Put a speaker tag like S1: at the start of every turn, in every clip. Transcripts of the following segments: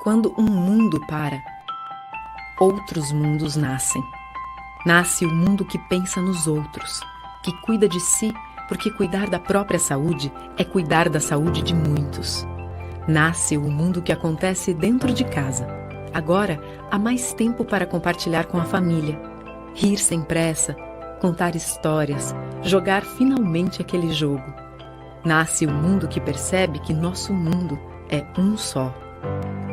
S1: Quando um mundo para, outros mundos nascem. Nasce o mundo que pensa nos outros, que cuida de si, porque cuidar da própria saúde é cuidar da saúde de muitos. Nasce o mundo que acontece dentro de casa. Agora, há mais tempo para compartilhar com a família, rir sem pressa, contar histórias, jogar finalmente aquele jogo. Nasce o mundo que percebe que nosso mundo é um só.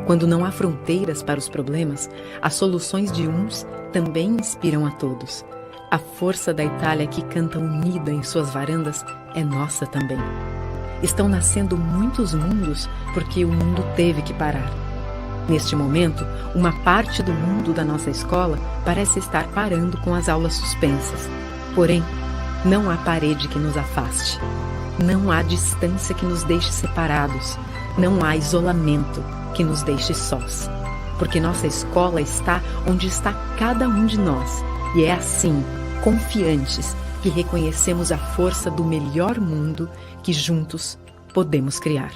S1: Quando não há fronteiras para os problemas, as soluções de uns também inspiram a todos. A força da Itália que canta unida em suas varandas é nossa também. Estão nascendo muitos mundos porque o mundo teve que parar. Neste momento, uma parte do mundo da nossa escola parece estar parando com as aulas suspensas. Porém, não há parede que nos afaste. Não há distância que nos deixe separados. Não há isolamento que nos deixe sós. Porque nossa escola está onde está cada um de nós. E é assim, confiantes, que reconhecemos a força do melhor mundo que juntos podemos criar.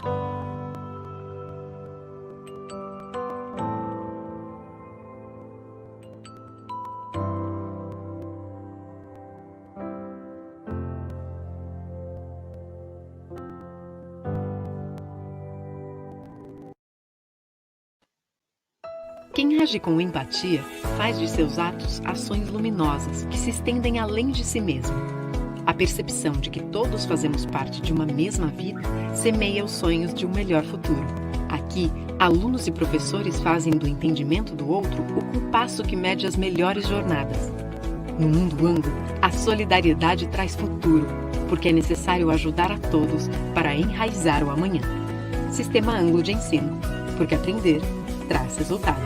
S1: Quem age com empatia faz de seus atos ações luminosas que se estendem além de si mesmo. A percepção de que todos fazemos parte de uma mesma vida semeia os sonhos de um melhor futuro. Aqui, alunos e professores fazem do entendimento do outro o compasso que mede as melhores jornadas. No mundo anglo, a solidariedade traz futuro, porque é necessário ajudar a todos para enraizar o amanhã. Sistema Anglo de Ensino, porque aprender traz resultado.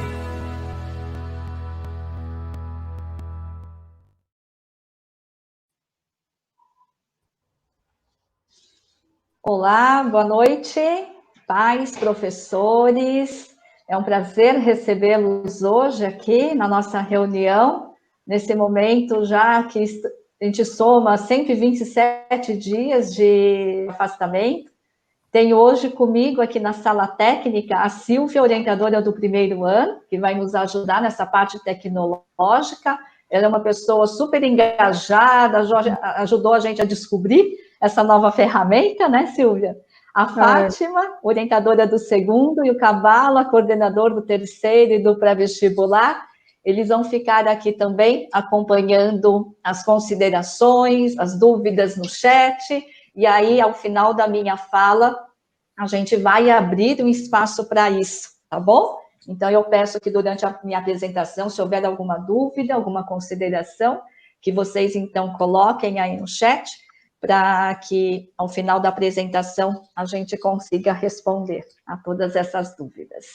S2: Olá, boa noite, pais, professores. É um prazer recebê-los hoje aqui na nossa reunião, nesse momento já que a gente soma 127 dias de afastamento. Tenho hoje comigo aqui na sala técnica a Silvia, orientadora do primeiro ano, que vai nos ajudar nessa parte tecnológica. Ela é uma pessoa super engajada, ajudou a gente a descobrir essa nova ferramenta, né, Silvia? A Fátima, orientadora do segundo, e o Cavallo, coordenador do terceiro e do pré-vestibular. Eles vão ficar aqui também acompanhando as considerações, as dúvidas no chat, e aí, ao final da minha fala, a gente vai abrir um espaço para isso, tá bom? Então, eu peço que durante a minha apresentação, se houver alguma dúvida, alguma consideração, que vocês, então, coloquem aí no chat, para que, ao final da apresentação, a gente consiga responder a todas essas dúvidas.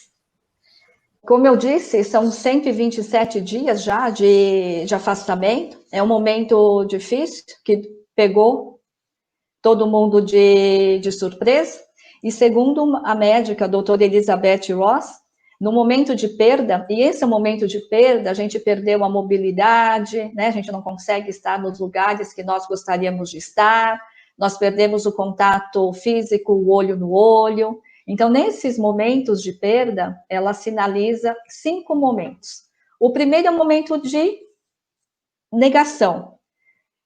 S2: Como eu disse, são 127 dias já de afastamento, é um momento difícil, que pegou todo mundo de surpresa, e segundo a médica, a doutora Elizabeth Ross, no momento de perda, e esse é o momento de perda, a gente perdeu a mobilidade, né? A gente não consegue estar nos lugares que nós gostaríamos de estar, nós perdemos o contato físico, o olho no olho. Então, nesses momentos de perda, ela sinaliza 5 momentos. O primeiro é o momento de negação.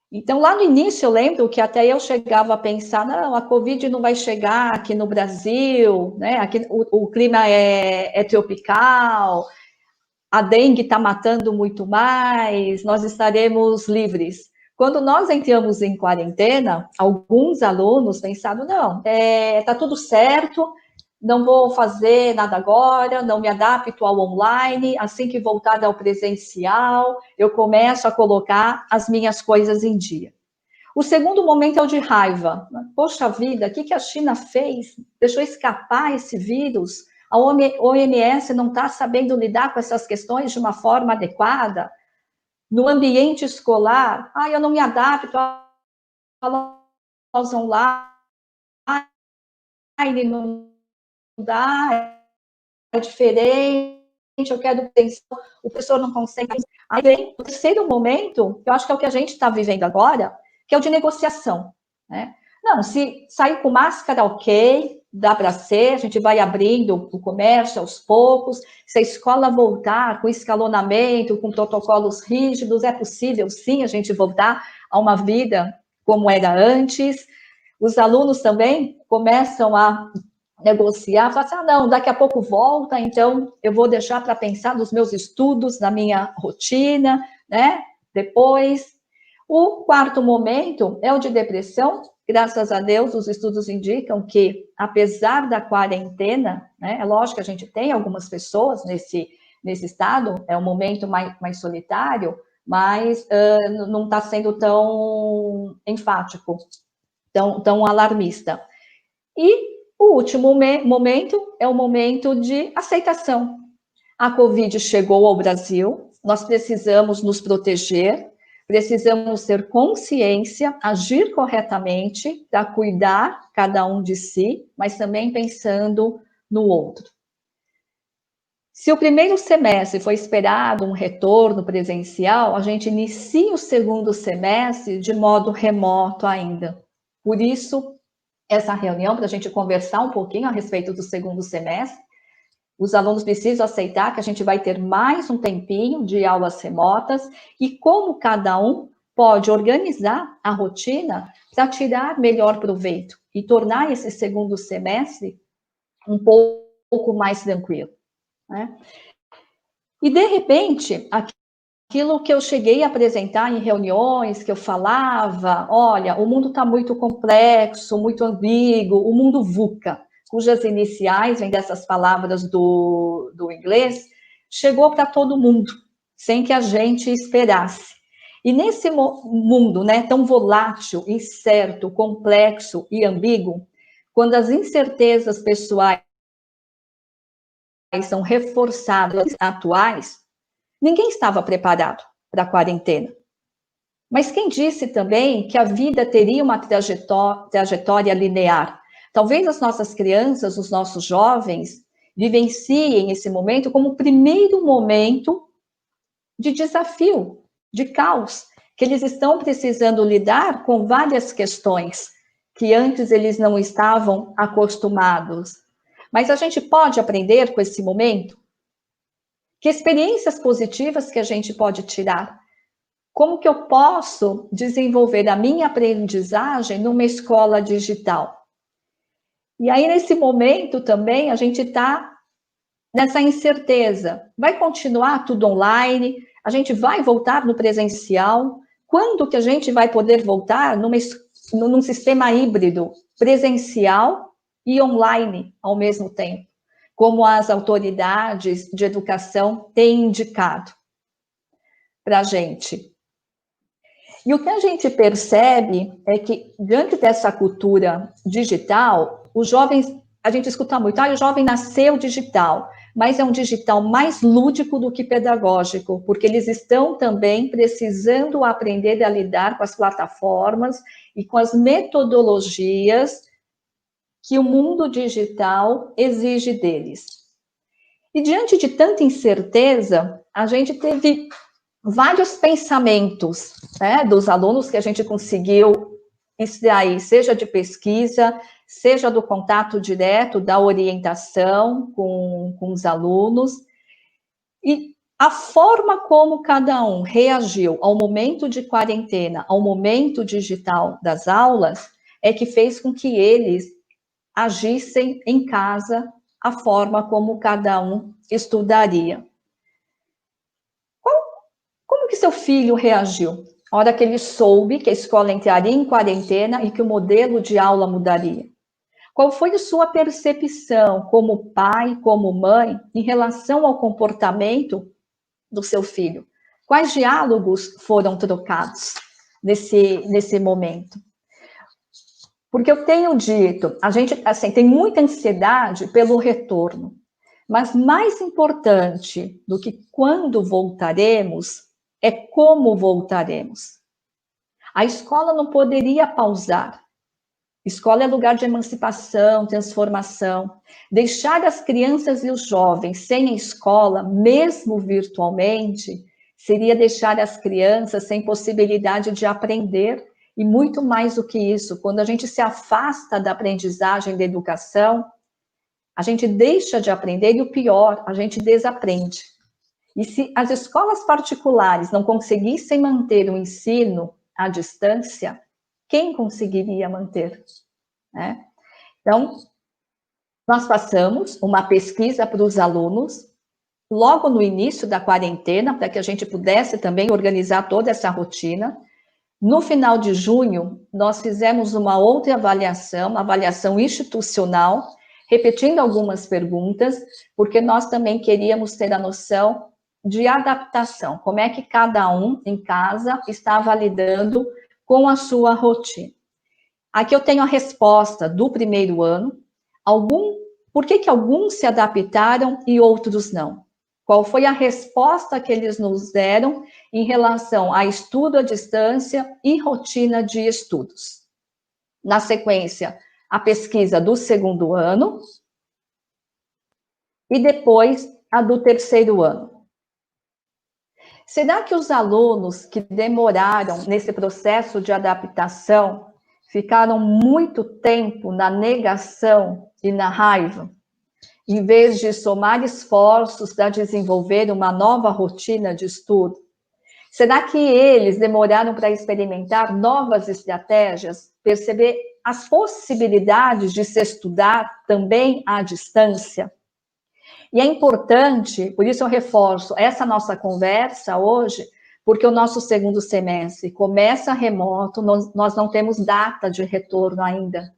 S2: Então, lá no início, eu lembro que até eu chegava a pensar, não, a Covid não vai chegar aqui no Brasil, né? Aqui o clima é tropical, a dengue está matando muito mais, nós estaremos livres. Quando nós entramos em quarentena, alguns alunos pensaram, não, está tudo certo, não vou fazer nada agora, não me adapto ao online, assim que voltar ao presencial, eu começo a colocar as minhas coisas em dia. O segundo momento é o de raiva. Poxa vida, o que a China fez? Deixou escapar esse vírus? A OMS não está sabendo lidar com essas questões de uma forma adequada? No ambiente escolar, eu não me adapto a aulas online, não dá, é diferente, eu quero pensar, o professor não consegue. Aí vem o terceiro momento, que eu acho que é o que a gente está vivendo agora, que é o de negociação, né? Não, se sair com máscara, ok, dá para ser, a gente vai abrindo o comércio aos poucos. Se a escola voltar com escalonamento, com protocolos rígidos, é possível, sim, a gente voltar a uma vida como era antes. Os alunos também começam a negociar, falam assim, não, daqui a pouco volta, então eu vou deixar para pensar nos meus estudos, na minha rotina, né? Depois. O quarto momento é o de depressão. Graças a Deus, os estudos indicam que, apesar da quarentena, né, é lógico que a gente tem algumas pessoas nesse estado, é um momento mais solitário, mas não está sendo tão enfático, tão alarmista. E o último momento é o momento de aceitação. A Covid chegou ao Brasil, nós precisamos nos proteger, precisamos ter consciência, agir corretamente para cuidar cada um de si, mas também pensando no outro. Se o primeiro semestre foi esperado um retorno presencial, a gente inicia o segundo semestre de modo remoto ainda. Por isso, essa reunião, para a gente conversar um pouquinho a respeito do segundo semestre, os alunos precisam aceitar que a gente vai ter mais um tempinho de aulas remotas e como cada um pode organizar a rotina para tirar melhor proveito e tornar esse segundo semestre um pouco mais tranquilo, né? E, de repente, aquilo que eu cheguei a apresentar em reuniões, que eu falava, olha, o mundo está muito complexo, muito ambíguo, o mundo VUCA, cujas iniciais vêm dessas palavras do inglês, chegou para todo mundo, sem que a gente esperasse. E nesse mundo, né, tão volátil, incerto, complexo e ambíguo, quando as incertezas pessoais são reforçadas atuais, ninguém estava preparado para a quarentena. Mas quem disse também que a vida teria uma trajetória linear? Talvez as nossas crianças, os nossos jovens, vivenciem esse momento como o primeiro momento de desafio, de caos, que eles estão precisando lidar com várias questões que antes eles não estavam acostumados. Mas a gente pode aprender com esse momento? Que experiências positivas que a gente pode tirar? Como que eu posso desenvolver a minha aprendizagem numa escola digital? E aí, nesse momento também, a gente está nessa incerteza. Vai continuar tudo online? A gente vai voltar no presencial? Quando que a gente vai poder voltar num sistema híbrido, presencial e online ao mesmo tempo, como as autoridades de educação têm indicado para a gente? E o que a gente percebe é que, diante dessa cultura digital, os jovens, a gente escuta muito, o jovem nasceu digital, mas é um digital mais lúdico do que pedagógico, porque eles estão também precisando aprender a lidar com as plataformas e com as metodologias que o mundo digital exige deles. E diante de tanta incerteza, a gente teve vários pensamentos, né, dos alunos que a gente conseguiu extrair, seja de pesquisa, seja do contato direto, da orientação com os alunos, e a forma como cada um reagiu ao momento de quarentena, ao momento digital das aulas, é que fez com que eles agissem em casa a forma como cada um estudaria. Como que seu filho reagiu? A hora que ele soube que a escola entraria em quarentena e que o modelo de aula mudaria. Qual foi a sua percepção como pai, como mãe, em relação ao comportamento do seu filho? Quais diálogos foram trocados nesse momento? Porque eu tenho dito, a gente assim, tem muita ansiedade pelo retorno, mas mais importante do que quando voltaremos é como voltaremos. A escola não poderia pausar. Escola é lugar de emancipação, transformação. Deixar as crianças e os jovens sem a escola, mesmo virtualmente, seria deixar as crianças sem possibilidade de aprender E muito mais do que isso, quando a gente se afasta da aprendizagem da educação, a gente deixa de aprender e o pior, a gente desaprende. E se as escolas particulares não conseguissem manter o ensino à distância, quem conseguiria manter? Né? Então, nós passamos uma pesquisa para os alunos, logo no início da quarentena, para que a gente pudesse também organizar toda essa rotina. No final de junho, nós fizemos uma outra avaliação, uma avaliação institucional, repetindo algumas perguntas, porque nós também queríamos ter a noção de adaptação, como é que cada um em casa está lidando com a sua rotina. Aqui eu tenho a resposta do primeiro ano, por que alguns se adaptaram e outros não? Qual foi a resposta que eles nos deram em relação a estudo à distância e rotina de estudos? Na sequência, a pesquisa do segundo ano e depois a do terceiro ano. Será que os alunos que demoraram nesse processo de adaptação ficaram muito tempo na negação e na raiva, em vez de somar esforços para desenvolver uma nova rotina de estudo? Será que eles demoraram para experimentar novas estratégias, perceber as possibilidades de se estudar também à distância? E é importante, por isso eu reforço essa nossa conversa hoje, porque o nosso segundo semestre começa remoto, nós não temos data de retorno ainda.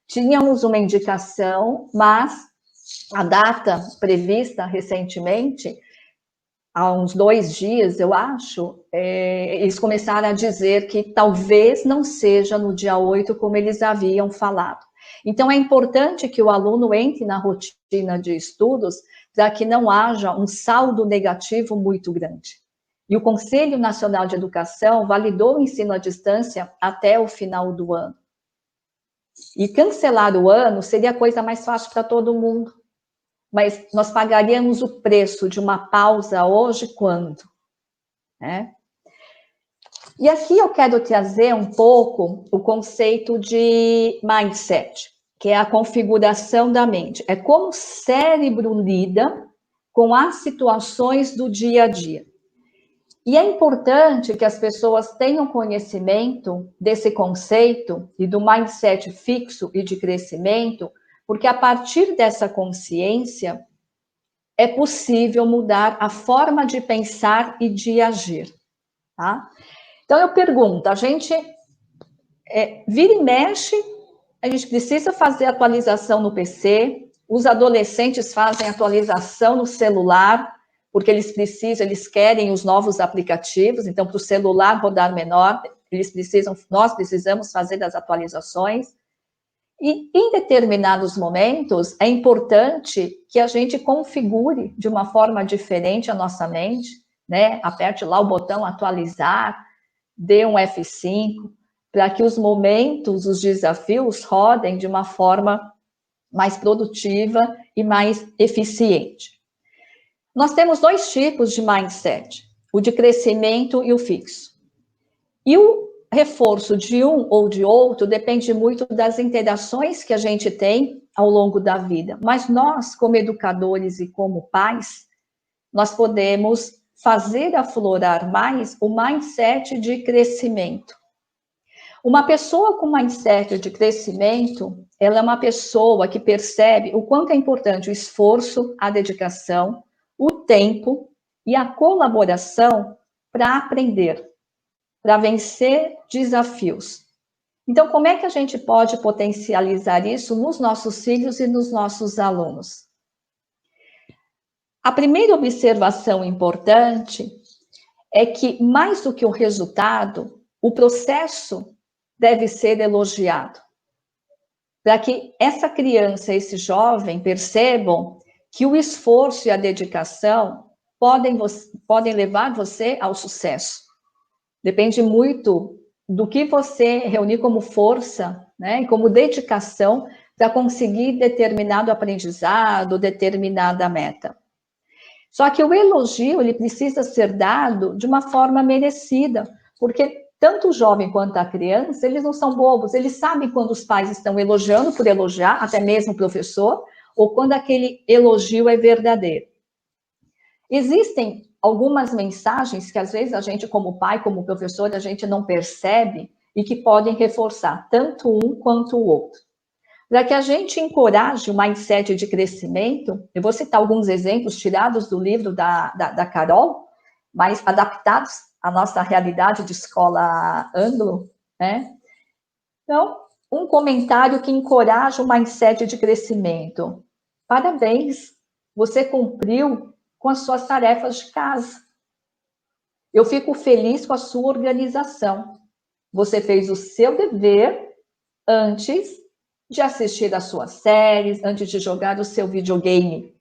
S2: Tínhamos uma indicação, mas a data prevista recentemente, há uns 2 dias, eu acho, eles começaram a dizer que talvez não seja no dia 8, como eles haviam falado. Então, é importante que o aluno entre na rotina de estudos para que não haja um saldo negativo muito grande. E o Conselho Nacional de Educação validou o ensino à distância até o final do ano. E cancelar o ano seria a coisa mais fácil para todo mundo. Mas nós pagaríamos o preço de uma pausa hoje quando? Né? E aqui eu quero trazer um pouco o conceito de mindset, que é a configuração da mente. É como o cérebro lida com as situações do dia a dia. E é importante que as pessoas tenham conhecimento desse conceito e do mindset fixo e de crescimento, porque a partir dessa consciência é possível mudar a forma de pensar e de agir. Tá? Então eu pergunto, a gente vira e mexe, a gente precisa fazer atualização no PC, os adolescentes fazem atualização no celular, porque eles querem os novos aplicativos, então para o celular rodar menor, nós precisamos fazer as atualizações. E em determinados momentos é importante que a gente configure de uma forma diferente a nossa mente, né? Aperte lá o botão atualizar, dê um F5, para que os momentos, os desafios rodem de uma forma mais produtiva e mais eficiente. Nós temos 2 tipos de mindset, o de crescimento e o fixo. E o reforço de um ou de outro depende muito das interações que a gente tem ao longo da vida. Mas nós, como educadores e como pais, nós podemos fazer aflorar mais o mindset de crescimento. Uma pessoa com mindset de crescimento, ela é uma pessoa que percebe o quanto é importante o esforço, a dedicação, o tempo e a colaboração para aprender, para vencer desafios. Então, como é que a gente pode potencializar isso nos nossos filhos e nos nossos alunos? A primeira observação importante é que, mais do que o resultado, o processo deve ser elogiado, para que essa criança, esse jovem, percebam que o esforço e a dedicação podem levar você ao sucesso. Depende muito do que você reunir como força, né, e como dedicação para conseguir determinado aprendizado, determinada meta. Só que o elogio, ele precisa ser dado de uma forma merecida, porque tanto o jovem quanto a criança, eles não são bobos, eles sabem quando os pais estão elogiando por elogiar, até mesmo o professor, ou quando aquele elogio é verdadeiro. Existem algumas mensagens que às vezes a gente, como pai, como professor, a gente não percebe e que podem reforçar tanto um quanto o outro. Para que a gente encoraje o mindset de crescimento, eu vou citar alguns exemplos tirados do livro da Carol, mas adaptados à nossa realidade de escola anglo, né? Então, um comentário que encoraja o mindset de crescimento. Parabéns, você cumpriu com as suas tarefas de casa. Eu fico feliz com a sua organização. Você fez o seu dever antes de assistir às suas séries, antes de jogar o seu videogame.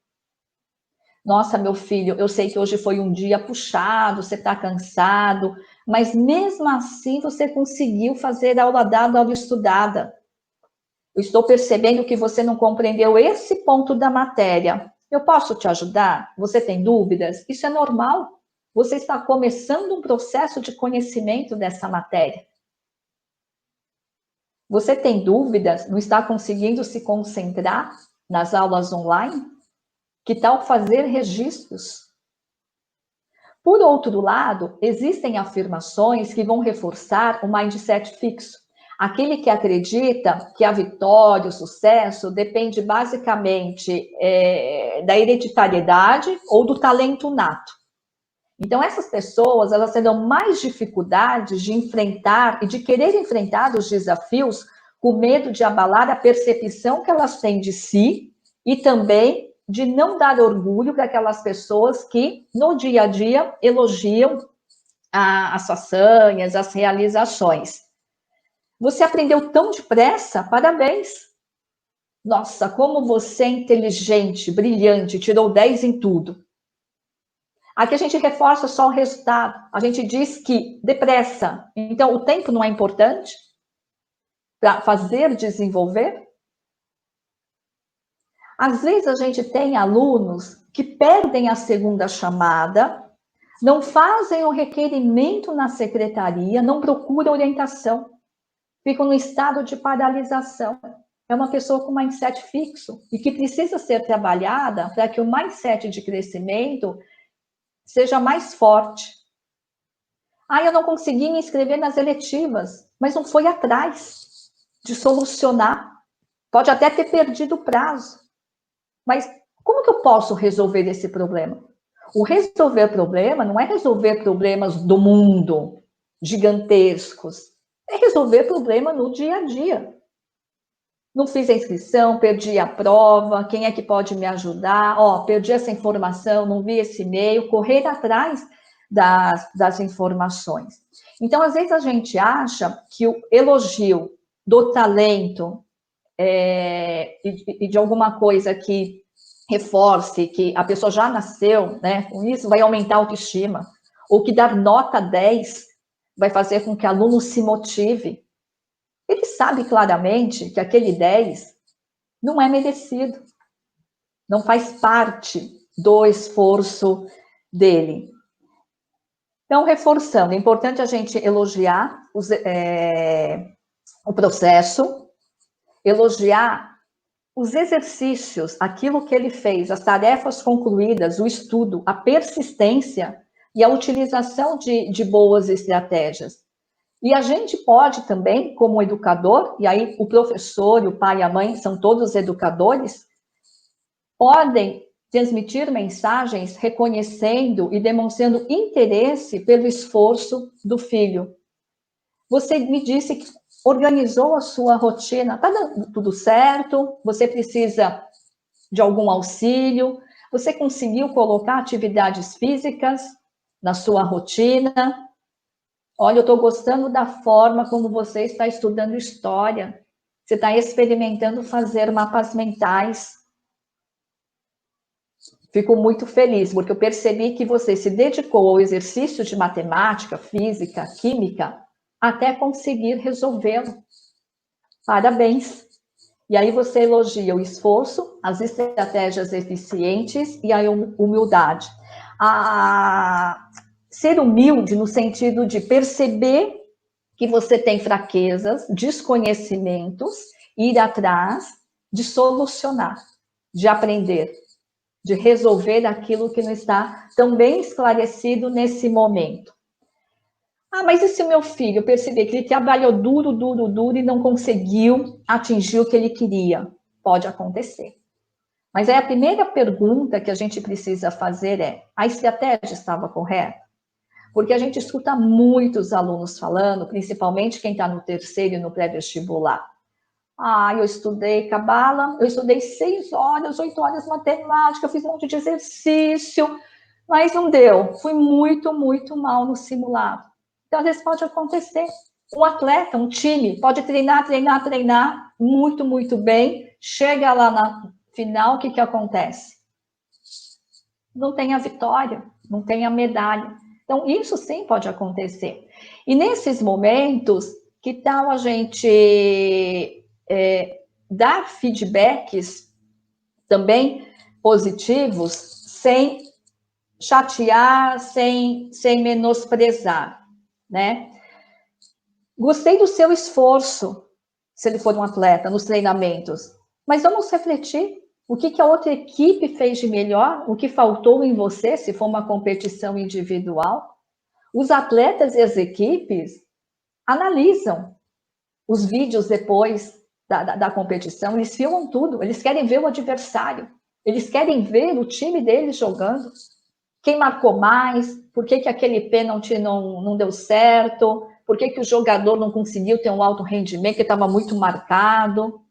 S2: Nossa, meu filho, eu sei que hoje foi um dia puxado, você está cansado, mas mesmo assim você conseguiu fazer aula dada, aula estudada. Eu estou percebendo que você não compreendeu esse ponto da matéria. Eu posso te ajudar? Você tem dúvidas? Isso é normal. Você está começando um processo de conhecimento dessa matéria. Você tem dúvidas? Não está conseguindo se concentrar nas aulas online? Que tal fazer registros? Por outro lado, existem afirmações que vão reforçar o mindset fixo. Aquele que acredita que a vitória, o sucesso, depende basicamente da hereditariedade ou do talento nato. Então, essas pessoas, elas terão mais dificuldades de enfrentar e de querer enfrentar os desafios com medo de abalar a percepção que elas têm de si e também de não dar orgulho para aquelas pessoas que, no dia a dia, elogiam as façanhas, as realizações. Você aprendeu tão depressa? Parabéns! Nossa, como você é inteligente, brilhante, tirou 10 em tudo. Aqui a gente reforça só o resultado. A gente diz que depressa. Então, o tempo não é importante para fazer desenvolver? Às vezes a gente tem alunos que perdem a segunda chamada, não fazem o requerimento na secretaria, não procuram orientação, ficam no estado de paralisação. É uma pessoa com mindset fixo e que precisa ser trabalhada para que o mindset de crescimento seja mais forte. Eu não consegui me inscrever nas eletivas, mas não foi atrás de solucionar. Pode até ter perdido o prazo. Mas como que eu posso resolver esse problema? O resolver problema não é resolver problemas do mundo gigantescos. É resolver problema no dia a dia. Não fiz a inscrição, perdi a prova, quem é que pode me ajudar? Perdi essa informação, não vi esse e-mail, correr atrás das informações. Então, às vezes a gente acha que o elogio do talento e de alguma coisa que reforce que a pessoa já nasceu, né? Com isso vai aumentar a autoestima, ou que dar nota 10 vai fazer com que o aluno se motive. Ele sabe claramente que aquele 10 não é merecido, não faz parte do esforço dele. Então, reforçando, é importante a gente elogiar o processo, elogiar os exercícios, aquilo que ele fez, as tarefas concluídas, o estudo, a persistência e a utilização de boas estratégias. E a gente pode também, como educador, e aí o professor, o pai e a mãe são todos educadores, podem transmitir mensagens reconhecendo e demonstrando interesse pelo esforço do filho. Você me disse que organizou a sua rotina, está dando tudo certo? Você precisa de algum auxílio? Você conseguiu colocar atividades físicas na sua rotina? Olha, eu estou gostando da forma como você está estudando história. Você está experimentando fazer mapas mentais. Fico muito feliz, porque eu percebi que você se dedicou ao exercício de matemática, física, química, até conseguir resolvê-lo. Parabéns! E aí você elogia o esforço, as estratégias eficientes e a humildade. Ser humilde no sentido de perceber que você tem fraquezas, desconhecimentos, ir atrás de solucionar, de aprender, de resolver aquilo que não está tão bem esclarecido nesse momento. Ah, mas e se o meu filho perceber que ele trabalhou duro, duro, duro e não conseguiu atingir o que ele queria? Pode acontecer. Mas aí a primeira pergunta que a gente precisa fazer é: a estratégia estava correta? Porque a gente escuta muitos alunos falando, principalmente quem está no terceiro e no pré-vestibular. Ah, eu estudei cabala, eu estudei 6 horas, 8 horas matemática, eu fiz um monte de exercício, mas não deu. Fui muito, muito mal no simulado. Então, às vezes pode acontecer. Um atleta, um time, pode treinar, treinar, treinar muito, muito bem. Chega lá na final, o que, que acontece? Não tem a vitória, não tem a medalha. Então, isso sim pode acontecer. E nesses momentos, que tal a gente dar feedbacks também positivos, sem chatear, sem menosprezar, né? Gostei do seu esforço, se ele for um atleta, nos treinamentos, mas vamos refletir o que a outra equipe fez de melhor, o que faltou em você, se for uma competição individual. Os atletas e as equipes analisam os vídeos depois da competição, eles filmam tudo, eles querem ver o adversário, eles querem ver o time deles jogando, quem marcou mais, por que aquele pênalti não deu certo, por que o jogador não conseguiu ter um alto rendimento, que estava muito marcado.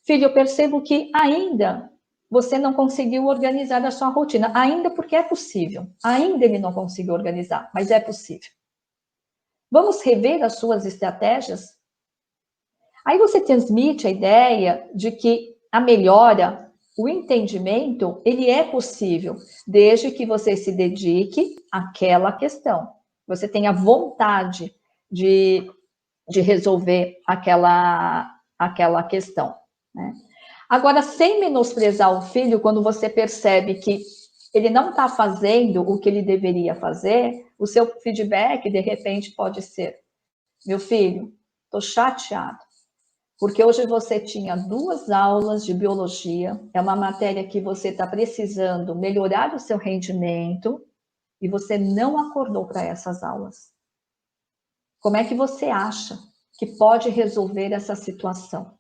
S2: Filho, eu percebo que ainda você não conseguiu organizar a sua rotina, ainda porque é possível, ainda ele não conseguiu organizar, mas é possível. Vamos rever as suas estratégias? Aí você transmite a ideia de que a melhora, o entendimento, ele é possível, desde que você se dedique àquela questão. Você tenha vontade de resolver aquela questão, né? Agora, sem menosprezar o filho, quando você percebe que ele não está fazendo o que ele deveria fazer, o seu feedback, de repente, pode ser: meu filho, estou chateado, porque hoje você tinha 2 aulas de biologia, é uma matéria que você está precisando melhorar o seu rendimento, e você não acordou para essas aulas. Como é que você acha que pode resolver essa situação?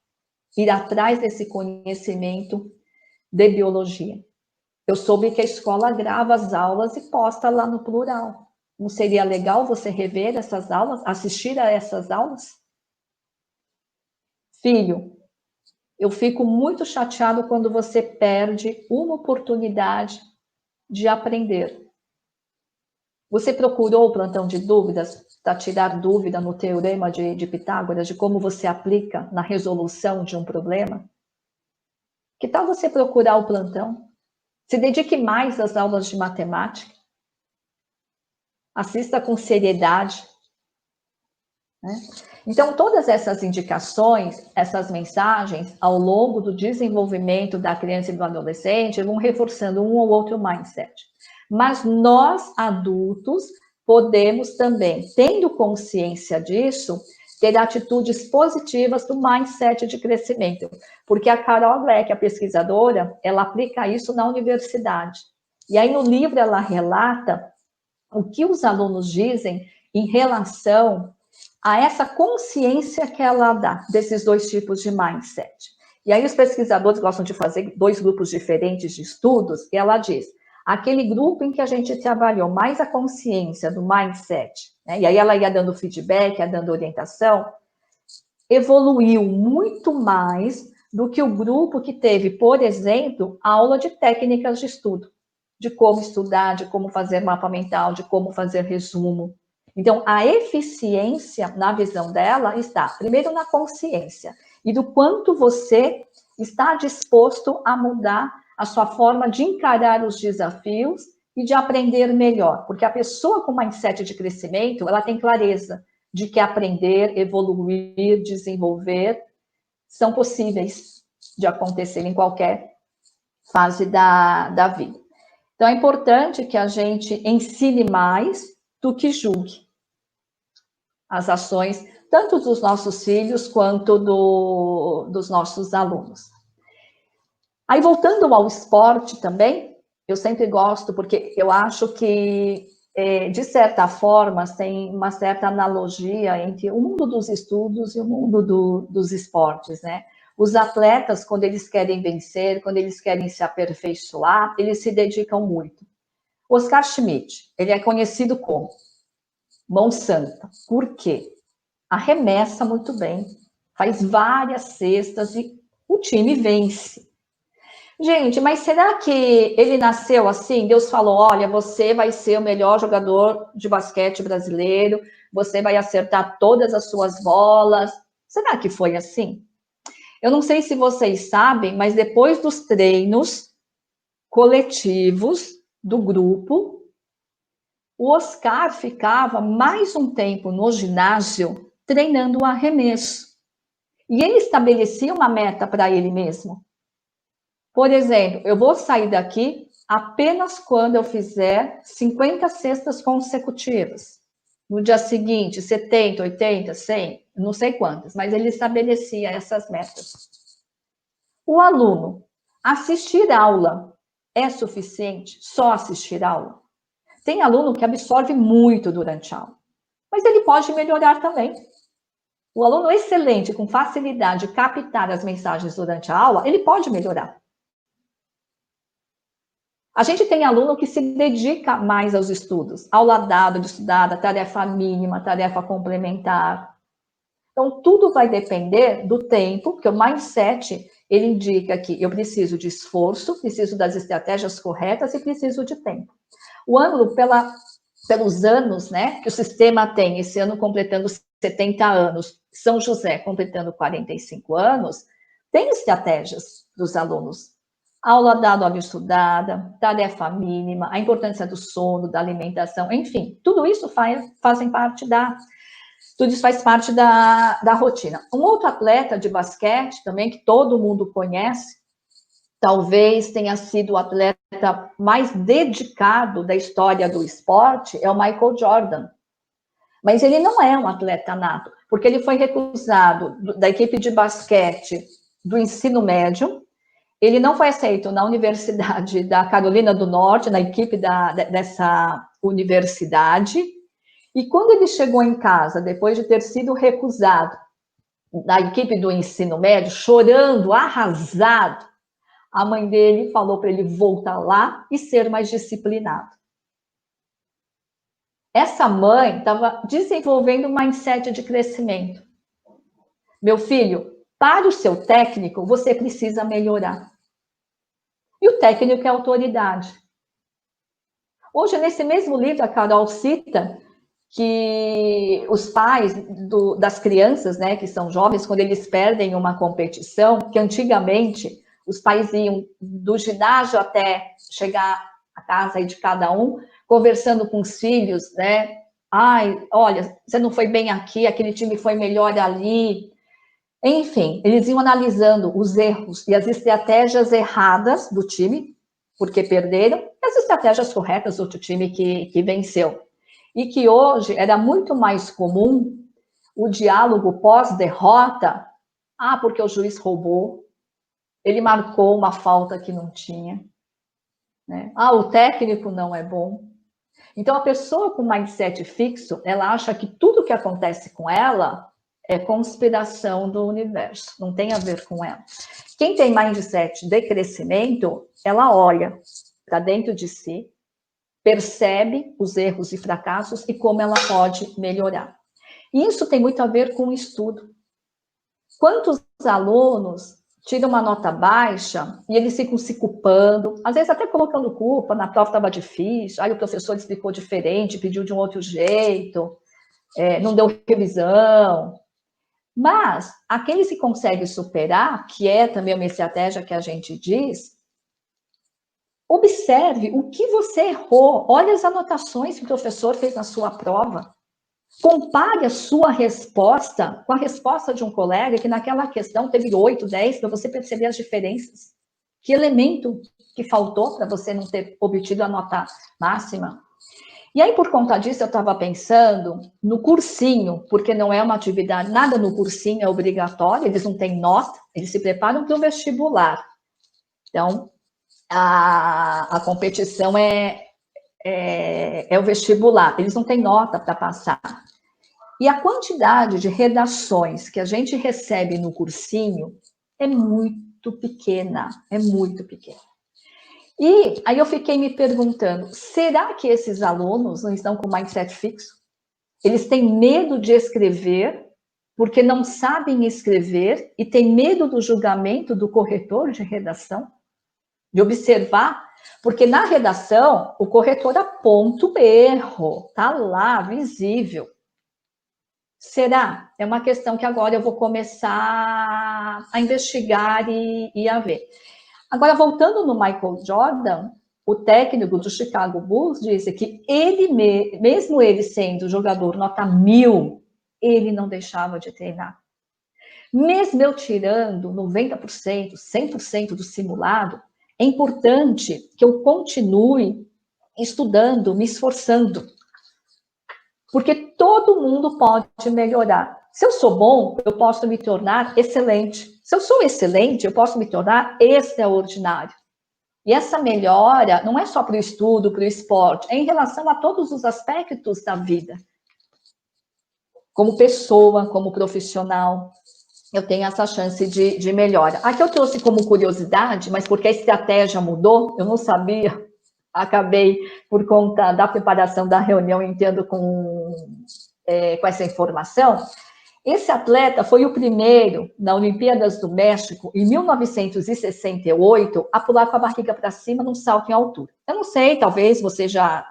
S2: Ir atrás desse conhecimento de biologia. Eu soube que a escola grava as aulas e posta lá no Plural. Não seria legal você rever essas aulas, assistir a essas aulas? Filho, eu fico muito chateado quando você perde uma oportunidade de aprender. Você procurou o plantão de dúvidas para tirar dúvida no teorema de Pitágoras, de como você aplica na resolução de um problema? Que tal você procurar o plantão? Se dedique mais às aulas de matemática. Assista com seriedade, né? Então, todas essas indicações, essas mensagens, ao longo do desenvolvimento da criança e do adolescente, vão reforçando um ou outro mindset. Mas nós, adultos, podemos também, tendo consciência disso, ter atitudes positivas do mindset de crescimento. Porque a Carol Dweck, a pesquisadora, ela aplica isso na universidade. E aí no livro ela relata o que os alunos dizem em relação a essa consciência que ela dá desses 2 tipos de mindset. E aí os pesquisadores gostam de fazer 2 grupos diferentes de estudos, e ela diz: aquele grupo em que a gente trabalhou mais a consciência do mindset, né, e aí ela ia dando feedback, ia dando orientação, evoluiu muito mais do que o grupo que teve, por exemplo, aula de técnicas de estudo, de como estudar, de como fazer mapa mental, de como fazer resumo. Então, a eficiência, na visão dela, está, primeiro, na consciência, e do quanto você está disposto a mudar a sua forma de encarar os desafios e de aprender melhor. Porque a pessoa com mindset de crescimento, ela tem clareza de que aprender, evoluir, desenvolver são possíveis de acontecer em qualquer fase da vida. Então, é importante que a gente ensine mais do que julgue. as ações, tanto dos nossos filhos quanto dos nossos alunos. Aí, voltando ao esporte também, eu sempre gosto, porque eu acho que, de certa forma, tem uma certa analogia entre o mundo dos estudos e o mundo dos esportes, né? Os atletas, quando eles querem vencer, quando eles querem se aperfeiçoar, eles se dedicam muito. Oscar Schmidt, ele é conhecido como mão santa. Por quê? Arremessa muito bem, faz várias cestas e o time vence. Gente, mas será que ele nasceu assim? Deus falou, olha, você vai ser o melhor jogador de basquete brasileiro, você vai acertar todas as suas bolas. Será que foi assim? Eu não sei se vocês sabem, mas depois dos treinos coletivos do grupo, o Oscar ficava mais um tempo no ginásio treinando o arremesso. E ele estabelecia uma meta para ele mesmo. Por exemplo, eu vou sair daqui apenas quando eu fizer 50 cestas consecutivas. No dia seguinte, 70, 80, 100, não sei quantas, mas ele estabelecia essas metas. O aluno, assistir aula é suficiente? Só assistir aula? Tem aluno que absorve muito durante a aula, mas ele pode melhorar também. O aluno excelente, com facilidade de captar as mensagens durante a aula, ele pode melhorar. A gente tem aluno que se dedica mais aos estudos, aula dada, de estudada, tarefa mínima, tarefa complementar. Então, tudo vai depender do tempo, porque o mindset, ele indica que eu preciso de esforço, preciso das estratégias corretas e preciso de tempo. O ângulo, pelos anos, né, que o sistema tem, esse ano completando 70 anos, São José completando 45 anos, tem estratégias dos alunos. Aula dada, aula estudada, tarefa mínima, a importância do sono, da alimentação, enfim, tudo isso faz parte da rotina. Um outro atleta de basquete também, que todo mundo conhece, talvez tenha sido o atleta mais dedicado da história do esporte, é o Michael Jordan. Mas ele não é um atleta nato, porque ele foi recusado da equipe de basquete do ensino médio. Ele não foi aceito na Universidade da Carolina do Norte, na equipe dessa universidade. E quando ele chegou em casa, depois de ter sido recusado da equipe do ensino médio, chorando, arrasado, a mãe dele falou para ele voltar lá e ser mais disciplinado. Essa mãe estava desenvolvendo um mindset de crescimento. Meu filho, para o seu técnico, você precisa melhorar. E o técnico é a autoridade. Hoje, nesse mesmo livro, a Carol cita que os pais das crianças, né, que são jovens, quando eles perdem uma competição, que antigamente os pais iam do ginásio até chegar à casa de cada um, conversando com os filhos, né? Ai, olha, você não foi bem aqui, aquele time foi melhor ali. Enfim, eles iam analisando os erros e as estratégias erradas do time, porque perderam, e as estratégias corretas do outro time que venceu. E que hoje era muito mais comum o diálogo pós-derrota, porque o juiz roubou, ele marcou uma falta que não tinha, né? O técnico não é bom. Então, a pessoa com mindset fixo, ela acha que tudo que acontece com ela é conspiração do universo, não tem a ver com ela. Quem tem mindset de crescimento, ela olha para dentro de si, percebe os erros e fracassos e como ela pode melhorar. E isso tem muito a ver com o estudo. Quantos alunos tiram uma nota baixa e eles ficam se culpando, às vezes até colocando culpa, na prova estava difícil, aí o professor explicou diferente, pediu de um outro jeito, não deu revisão. Mas aqueles que conseguem superar, que é também uma estratégia que a gente diz, observe o que você errou, olha as anotações que o professor fez na sua prova, compare a sua resposta com a resposta de um colega que naquela questão teve 8, 10, para você perceber as diferenças. Que elemento que faltou para você não ter obtido a nota máxima? E aí, por conta disso, eu estava pensando no cursinho, porque não é uma atividade, nada no cursinho é obrigatório, eles não têm nota, eles se preparam para o vestibular. Então, a competição é o vestibular, eles não têm nota para passar. E a quantidade de redações que a gente recebe no cursinho é muito pequena, é muito pequena. E aí eu fiquei me perguntando, será que esses alunos não estão com mindset fixo? Eles têm medo de escrever, porque não sabem escrever, e têm medo do julgamento do corretor de redação, de observar, porque na redação o corretor aponta o erro, tá lá, visível. Será? É uma questão que agora eu vou começar a investigar e a ver. Agora, voltando no Michael Jordan, o técnico do Chicago Bulls disse que ele, mesmo ele sendo jogador nota 1000, ele não deixava de treinar. Mesmo eu tirando 90%, 100% do simulado, é importante que eu continue estudando, me esforçando. Porque todo mundo pode melhorar. Se eu sou bom, eu posso me tornar excelente. Se eu sou excelente, eu posso me tornar extraordinário. E essa melhora não é só para o estudo, para o esporte, é em relação a todos os aspectos da vida. Como pessoa, como profissional, eu tenho essa chance de melhora. Aqui eu trouxe como curiosidade, mas porque a estratégia mudou, eu não sabia, acabei, por conta da preparação da reunião, entrando com essa informação. Esse atleta foi o primeiro, na Olimpíadas do México, em 1968, a pular com a barriga para cima num salto em altura. Eu não sei, talvez você já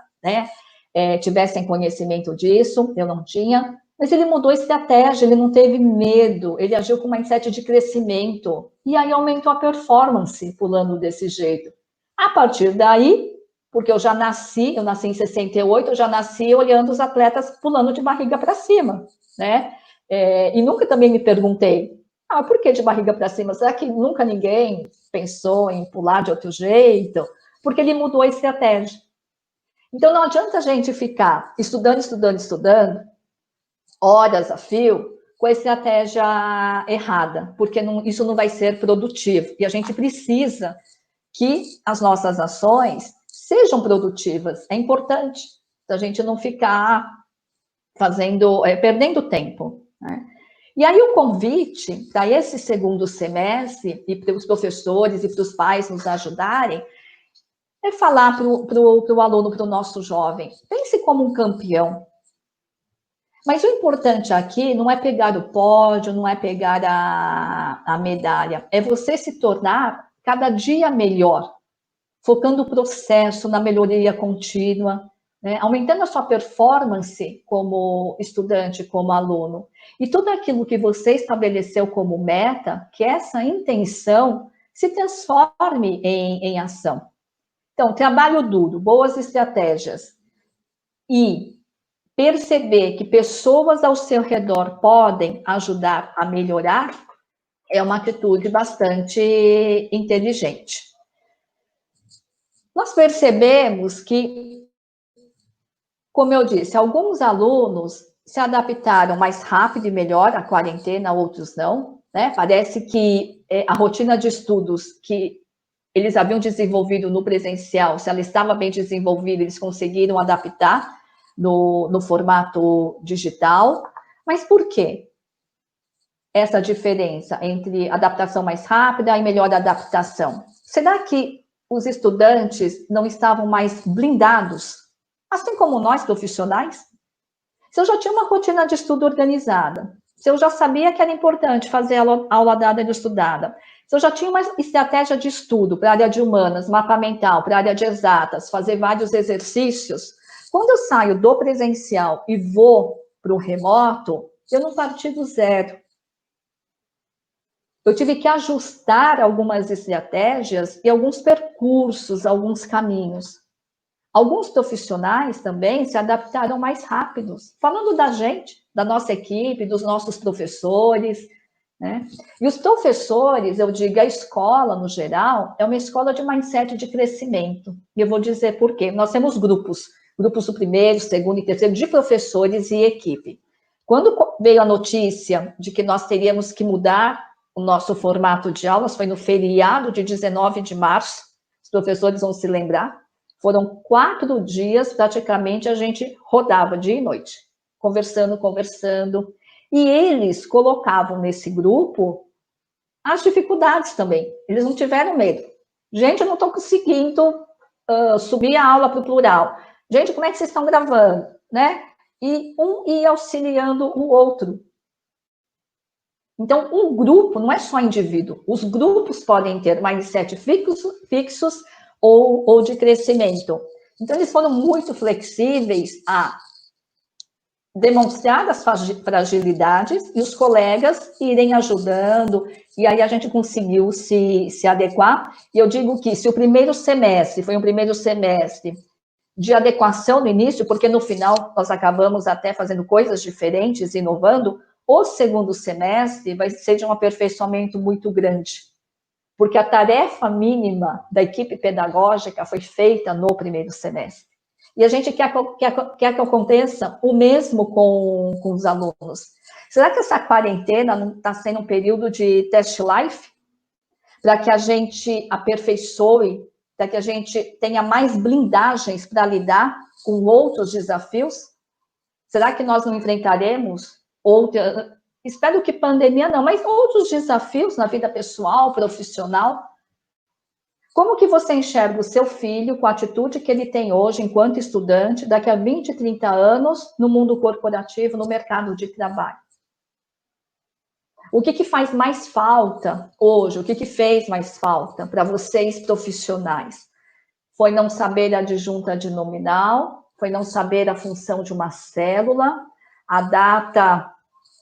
S2: tivessem conhecimento disso, eu não tinha, mas ele mudou a estratégia, ele não teve medo, ele agiu com um mindset de crescimento, e aí aumentou a performance pulando desse jeito. A partir daí, porque eu nasci em 68, eu já nasci olhando os atletas pulando de barriga para cima, né? E nunca também me perguntei, por que de barriga para cima? Será que nunca ninguém pensou em pular de outro jeito? Porque ele mudou a estratégia. Então, não adianta a gente ficar estudando, horas a fio, com a estratégia errada, porque isso não vai ser produtivo. E a gente precisa que as nossas ações sejam produtivas. É importante a gente não ficar perdendo tempo, né? E aí o convite para esse segundo semestre, e para os professores e para os pais nos ajudarem, é falar para o aluno, para o nosso jovem, pense como um campeão. Mas o importante aqui não é pegar o pódio, não é pegar a medalha, é você se tornar cada dia melhor, focando o processo na melhoria contínua, né? Aumentando a sua performance como estudante, como aluno. E tudo aquilo que você estabeleceu como meta, que essa intenção se transforme em ação. Então, trabalho duro, boas estratégias e perceber que pessoas ao seu redor podem ajudar a melhorar é uma atitude bastante inteligente. Nós percebemos que, como eu disse, alguns alunos se adaptaram mais rápido e melhor à quarentena, outros não, né? Parece que a rotina de estudos que eles haviam desenvolvido no presencial, se ela estava bem desenvolvida, eles conseguiram adaptar no formato digital. Mas por quê? Essa diferença entre adaptação mais rápida e melhor adaptação. Será que os estudantes não estavam mais blindados, assim como nós profissionais? Se eu já tinha uma rotina de estudo organizada, se eu já sabia que era importante fazer a aula dada e estudada, se eu já tinha uma estratégia de estudo para a área de humanas, mapa mental, para a área de exatas, fazer vários exercícios, quando eu saio do presencial e vou para o remoto, eu não parti do zero. Eu tive que ajustar algumas estratégias e alguns percursos, alguns caminhos. Alguns profissionais também se adaptaram mais rápidos. Falando da gente, da nossa equipe, dos nossos professores, né? E os professores, eu digo, a escola, no geral, é uma escola de mindset de crescimento. E eu vou dizer por quê. Nós temos grupos. grupos do primeiro, segundo e terceiro, de professores e equipe. Quando veio a notícia de que nós teríamos que mudar o nosso formato de aulas, foi no feriado de 19 de março, os professores vão se lembrar, foram 4 dias, praticamente, a gente rodava dia e noite, conversando, e eles colocavam nesse grupo as dificuldades também, eles não tiveram medo. Gente, eu não estou conseguindo subir a aula para o plural. Gente, como é que vocês estão gravando? Né? E um ia auxiliando o outro. Então, um grupo não é só indivíduo. Os grupos podem ter mindset fixos ou de crescimento. Então, eles foram muito flexíveis a demonstrar as fragilidades e os colegas irem ajudando, e aí a gente conseguiu se adequar. E eu digo que se o primeiro semestre foi um primeiro semestre de adequação no início, porque no final nós acabamos até fazendo coisas diferentes, inovando, o segundo semestre vai ser de um aperfeiçoamento muito grande, porque a tarefa mínima da equipe pedagógica foi feita no primeiro semestre. E a gente quer que aconteça o mesmo com os alunos. Será que essa quarentena não está sendo um período de test life? Para que a gente aperfeiçoe, para que a gente tenha mais blindagens para lidar com outros desafios? Será que nós não enfrentaremos espero que pandemia não, mas outros desafios na vida pessoal, profissional? Como que você enxerga o seu filho com a atitude que ele tem hoje enquanto estudante, daqui a 20, 30 anos, no mundo corporativo, no mercado de trabalho? O que faz mais falta hoje? O que fez mais falta para vocês profissionais? Foi não saber a adjunta adnominal, foi não saber a função de uma célula, a data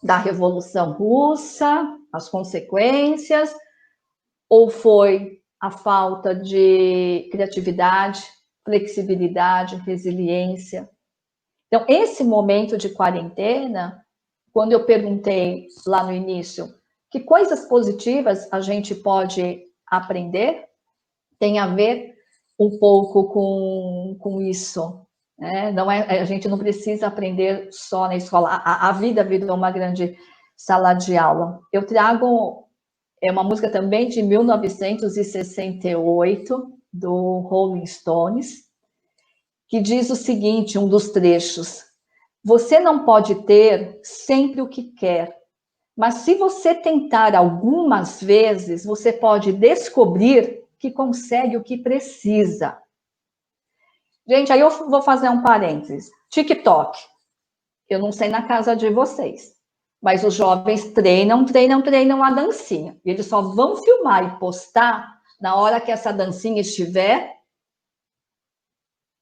S2: da Revolução Russa, as consequências, ou foi a falta de criatividade, flexibilidade, resiliência? Então, esse momento de quarentena, quando eu perguntei lá no início que coisas positivas a gente pode aprender, tem a ver um pouco com isso. Né? Não é, a gente não precisa aprender só na escola. A vida virou uma grande sala de aula. Eu trago uma música também de 1968, do Rolling Stones, que diz o seguinte, um dos trechos: você não pode ter sempre o que quer, mas se você tentar algumas vezes, você pode descobrir que consegue o que precisa. Gente, aí eu vou fazer um parênteses. TikTok. Eu não sei na casa de vocês, mas os jovens treinam a dancinha. E eles só vão filmar e postar na hora que essa dancinha estiver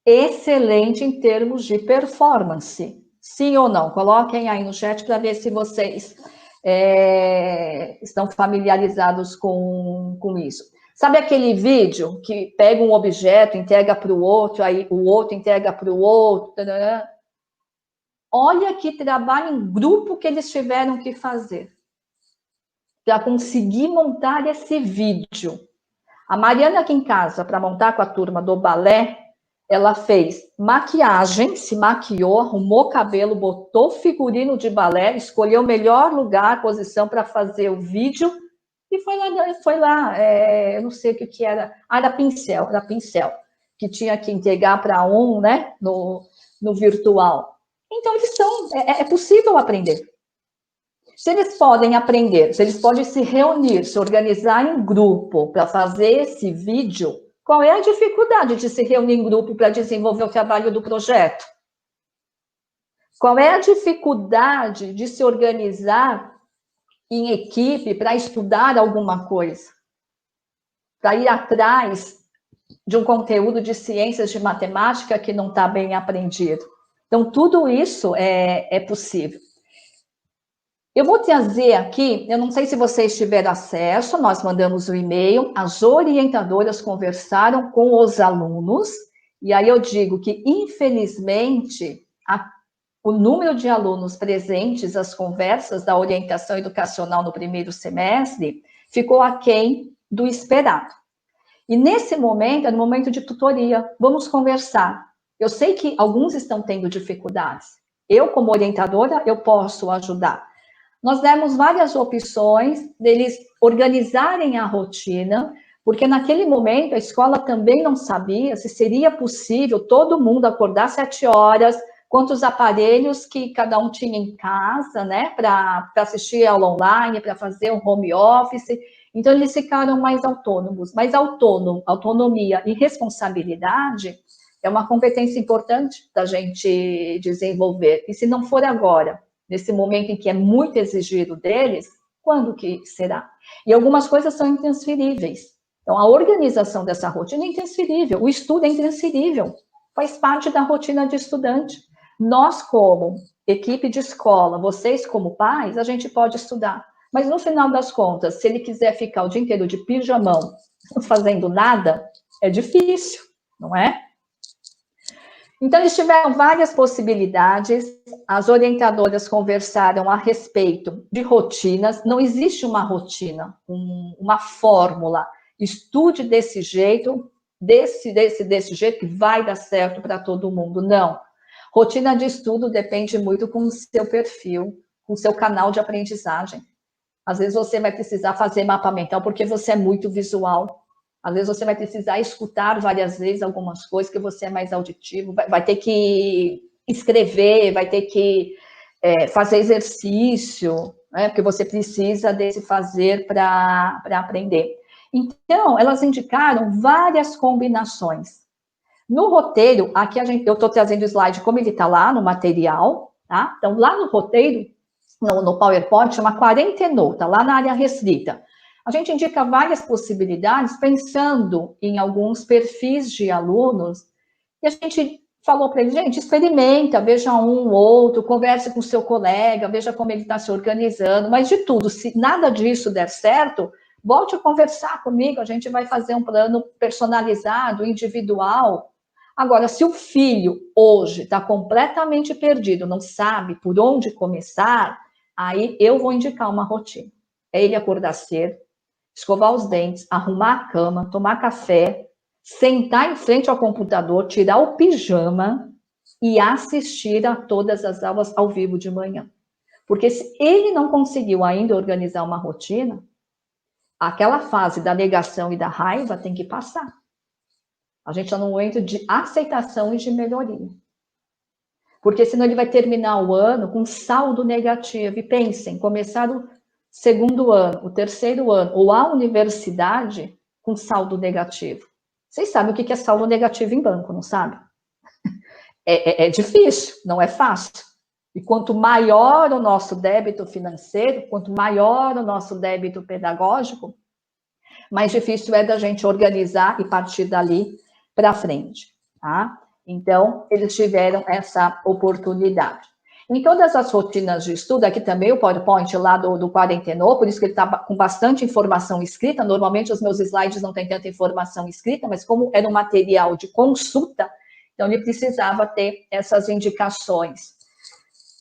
S2: excelente em termos de performance. Sim ou não? Coloquem aí no chat para ver se vocês estão familiarizados com isso. Sabe aquele vídeo que pega um objeto, entrega para o outro, aí o outro entrega para o outro? Tarará. Olha que trabalho em grupo que eles tiveram que fazer para conseguir montar esse vídeo. A Mariana aqui em casa, para montar com a turma do balé, ela fez maquiagem, se maquiou, arrumou cabelo, botou figurino de balé, escolheu o melhor lugar, posição para fazer o vídeo e foi lá, eu não sei o que era, era pincel, que tinha que entregar para né, no virtual. Então, é possível aprender. Se eles podem aprender, se eles podem se reunir, se organizar em grupo para fazer esse vídeo, qual é a dificuldade de se reunir em grupo para desenvolver o trabalho do projeto? Qual é a dificuldade de se organizar em equipe para estudar alguma coisa? Para ir atrás de um conteúdo de ciências de matemática que não está bem aprendido? Então, tudo isso é possível. Eu vou trazer aqui, eu não sei se vocês tiveram acesso, nós mandamos o e-mail, as orientadoras conversaram com os alunos, e aí eu digo que, infelizmente, o número de alunos presentes às conversas da orientação educacional no primeiro semestre ficou aquém do esperado. E nesse momento, é no momento de tutoria, vamos conversar. Eu sei que alguns estão tendo dificuldades. Eu, como orientadora, eu posso ajudar. Nós demos várias opções deles organizarem a rotina, porque naquele momento a escola também não sabia se seria possível todo mundo acordar 7 horas, quantos aparelhos que cada um tinha em casa, né, para assistir aula online, para fazer um home office. Então, eles ficaram mais autônomos. Mas autonomia e responsabilidade é uma competência importante da gente desenvolver. E se não for agora, nesse momento em que é muito exigido deles, quando que será? E algumas coisas são intransferíveis. Então, a organização dessa rotina é intransferível, o estudo é intransferível, faz parte da rotina de estudante. Nós, como equipe de escola, vocês como pais, a gente pode estudar. Mas no final das contas, se ele quiser ficar o dia inteiro de pijamão, fazendo nada, é difícil, não é? Então, eles tiveram várias possibilidades, as orientadoras conversaram a respeito de rotinas, não existe uma rotina, uma fórmula, estude desse jeito, desse jeito que vai dar certo para todo mundo, não. Rotina de estudo depende muito com o seu perfil, com o seu canal de aprendizagem. Às vezes você vai precisar fazer mapa mental porque você é muito visual. Às vezes você vai precisar escutar várias vezes algumas coisas que você é mais auditivo, vai ter que escrever, vai ter que fazer exercício, né, porque você precisa desse fazer para aprender. Então, elas indicaram várias combinações. No roteiro, aqui eu estou trazendo o slide como ele está lá no material, tá? Então, lá no roteiro, no PowerPoint, chama Quarentenou, está lá na área restrita. A gente indica várias possibilidades, pensando em alguns perfis de alunos, e a gente falou para eles, gente, experimenta, veja um ou outro, converse com o seu colega, veja como ele está se organizando, mas de tudo, se nada disso der certo, volte a conversar comigo, a gente vai fazer um plano personalizado, individual. Agora, se o filho hoje está completamente perdido, não sabe por onde começar, aí eu vou indicar uma rotina. É ele acordar cedo, escovar os dentes, arrumar a cama, tomar café, sentar em frente ao computador, tirar o pijama e assistir a todas as aulas ao vivo de manhã. Porque se ele não conseguiu ainda organizar uma rotina, aquela fase da negação e da raiva tem que passar. A gente está num momento de aceitação e de melhoria. Porque senão ele vai terminar o ano com saldo negativo. E pensem, começar o segundo ano, o terceiro ano, ou a universidade com saldo negativo. Vocês sabem o que é saldo negativo em banco, não sabe? É difícil, não é fácil. E quanto maior o nosso débito financeiro, quanto maior o nosso débito pedagógico, mais difícil é da gente organizar e partir dali para frente, tá? Então, eles tiveram essa oportunidade. Em todas as rotinas de estudo, aqui também o PowerPoint lá do Quarentenou, por isso que ele está com bastante informação escrita, normalmente os meus slides não têm tanta informação escrita, mas como era um material de consulta, então ele precisava ter essas indicações.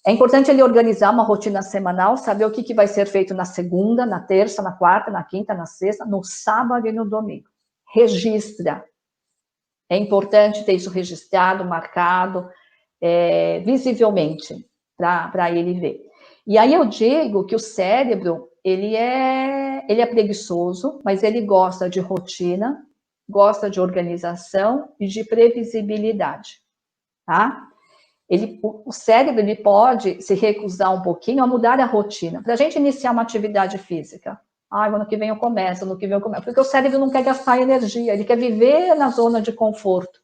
S2: É importante ele organizar uma rotina semanal, saber o que vai ser feito na segunda, na terça, na quarta, na quinta, na sexta, no sábado e no domingo. Registra. É importante ter isso registrado, marcado, visivelmente, para ele ver. E aí eu digo que o cérebro, ele é preguiçoso, mas ele gosta de rotina, gosta de organização e de previsibilidade, tá? O cérebro ele pode se recusar um pouquinho a mudar a rotina. Para a gente iniciar uma atividade física, ano que vem eu começo, porque o cérebro não quer gastar energia, ele quer viver na zona de conforto.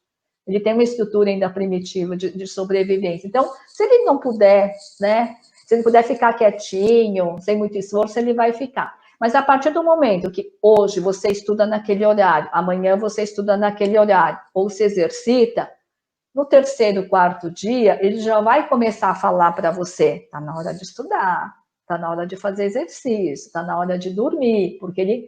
S2: Ele tem uma estrutura ainda primitiva de sobrevivência. Então, se ele não puder, né, se ele puder ficar quietinho, sem muito esforço, ele vai ficar. Mas a partir do momento que hoje você estuda naquele horário, amanhã você estuda naquele horário, ou se exercita, no terceiro, quarto dia, ele já vai começar a falar para você, está na hora de estudar, está na hora de fazer exercício, está na hora de dormir, porque ele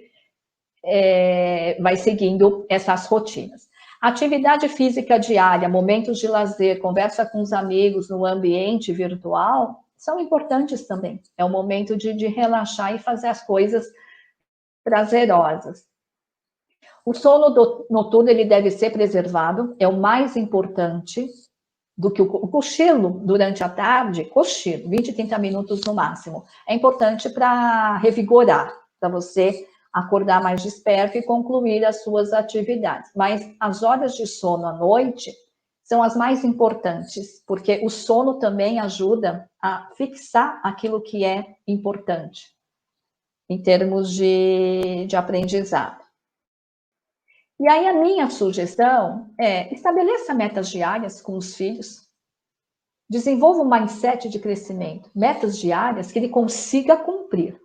S2: vai seguindo essas rotinas. Atividade física diária, momentos de lazer, conversa com os amigos no ambiente virtual, são importantes também. É um momento de relaxar e fazer as coisas prazerosas. O sono noturno ele deve ser preservado, é o mais importante do que o cochilo durante a tarde, cochilo, 20, 30 minutos no máximo. É importante para revigorar, para você acordar mais desperto e concluir as suas atividades. Mas as horas de sono à noite são as mais importantes, porque o sono também ajuda a fixar aquilo que é importante em termos de aprendizado. E aí a minha sugestão é estabeleça metas diárias com os filhos, desenvolva um mindset de crescimento, metas diárias que ele consiga cumprir,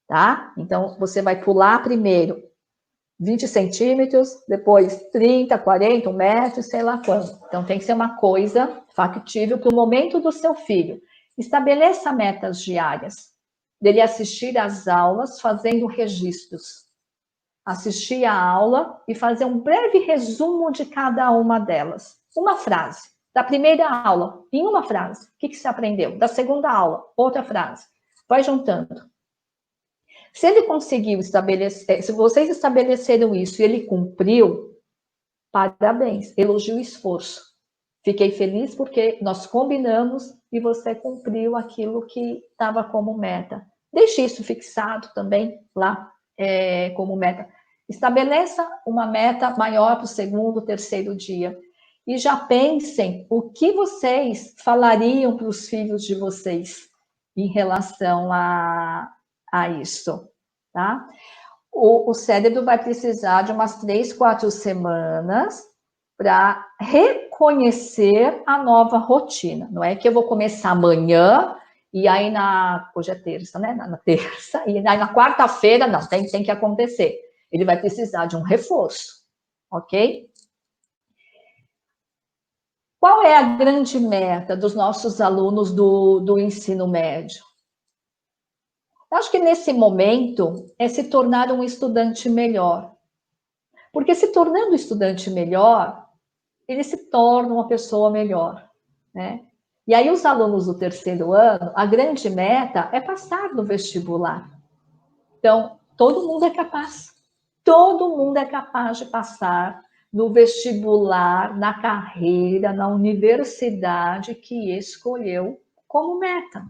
S2: tá? Então, você vai pular primeiro 20 centímetros, depois 30, 40, 1 metro, sei lá quanto. Então, tem que ser uma coisa factível para o momento do seu filho. Estabeleça metas diárias, dele assistir às aulas fazendo registros. Assistir a aula e fazer um breve resumo de cada uma delas. Uma frase. Da primeira aula, em uma frase, o que você aprendeu? Da segunda aula, outra frase. Vai juntando. Se ele conseguiu estabelecer, se vocês estabeleceram isso e ele cumpriu, parabéns, elogio o esforço. Fiquei feliz porque nós combinamos e você cumpriu aquilo que estava como meta. Deixe isso fixado também lá como meta. Estabeleça uma meta maior para o segundo, terceiro dia. E já pensem o que vocês falariam para os filhos de vocês em relação a isso, tá? O cérebro vai precisar de umas 3, 4 semanas para reconhecer a nova rotina. Não é que eu vou começar amanhã e aí hoje é terça, né? Na terça, e aí na quarta-feira, não, tem que acontecer. Ele vai precisar de um reforço, ok? Qual é a grande meta dos nossos alunos do ensino médio? Eu acho que nesse momento é se tornar um estudante melhor. Porque se tornando um estudante melhor, ele se torna uma pessoa melhor, né? E aí os alunos do terceiro ano, a grande meta é passar no vestibular. Então, todo mundo é capaz. Todo mundo é capaz de passar no vestibular, na carreira, na universidade que escolheu como meta.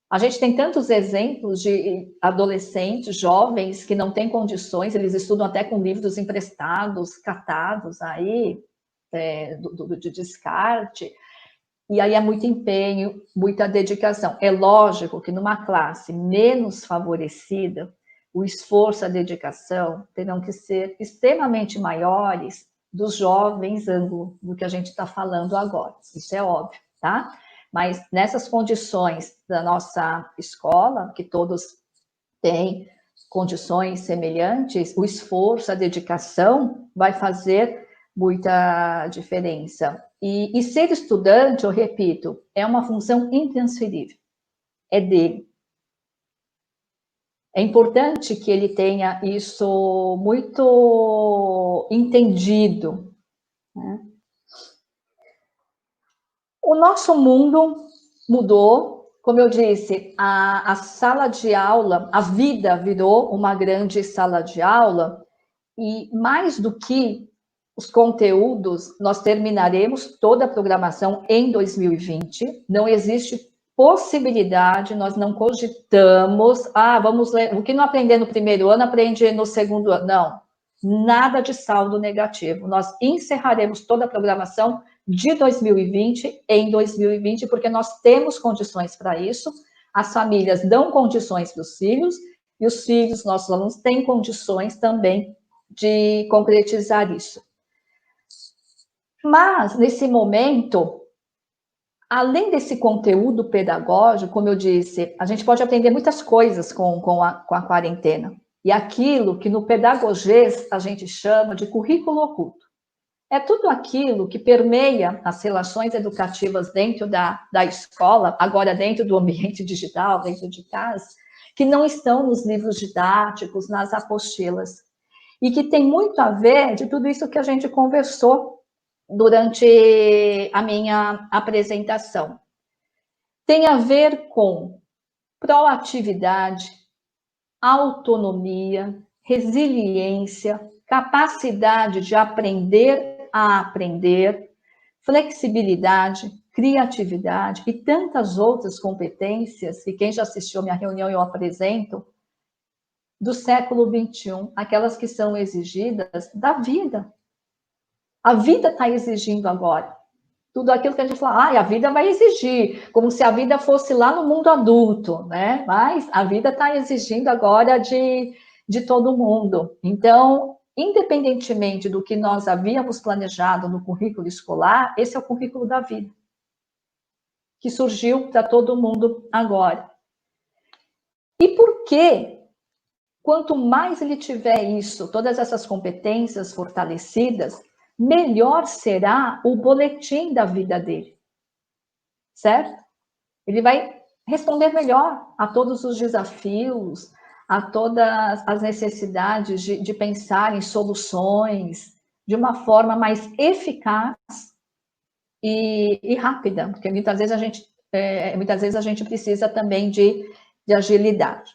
S2: A gente tem tantos exemplos de adolescentes, jovens, que não têm condições, eles estudam até com livros emprestados, catados aí, de descarte, e aí é muito empenho, muita dedicação. É lógico que numa classe menos favorecida, o esforço, a dedicação terão que ser extremamente maiores dos jovens do que a gente está falando agora. Isso é óbvio, tá? Mas nessas condições da nossa escola, que todos têm condições semelhantes, o esforço, a dedicação vai fazer muita diferença. E ser estudante, eu repito, é uma função intransferível. É dele. É importante que ele tenha isso muito entendido, né? O nosso mundo mudou, como eu disse, a sala de aula, a vida virou uma grande sala de aula, e mais do que os conteúdos, nós terminaremos toda a programação em 2020, não existe possibilidade, nós não cogitamos, vamos ler, o que não aprender no primeiro ano, aprende no segundo ano, não, nada de saldo negativo, nós encerraremos toda a programação de 2020 em 2020, porque nós temos condições para isso, as famílias dão condições para os filhos, e os filhos, nossos alunos, têm condições também de concretizar isso. Mas, nesse momento, além desse conteúdo pedagógico, como eu disse, a gente pode aprender muitas coisas com a quarentena. E aquilo que no pedagogês a gente chama de currículo oculto. É tudo aquilo que permeia as relações educativas dentro da escola, agora dentro do ambiente digital, dentro de casa, que não estão nos livros didáticos, nas apostilas. E que tem muito a ver de tudo isso que a gente conversou durante a minha apresentação. Tem a ver com proatividade, autonomia, resiliência, capacidade de aprender a aprender, flexibilidade, criatividade e tantas outras competências, e quem já assistiu a minha reunião eu apresento, do século XXI, aquelas que são exigidas da vida. A vida está exigindo agora. Tudo aquilo que a gente fala, a vida vai exigir, como se a vida fosse lá no mundo adulto, né? Mas a vida está exigindo agora de todo mundo. Então, independentemente do que nós havíamos planejado no currículo escolar, esse é o currículo da vida, que surgiu para todo mundo agora. E por quê? Quanto mais ele tiver isso, todas essas competências fortalecidas, melhor será o boletim da vida dele, certo? Ele vai responder melhor a todos os desafios, a todas as necessidades de pensar em soluções de uma forma mais eficaz e rápida, porque muitas vezes a gente precisa também de agilidade.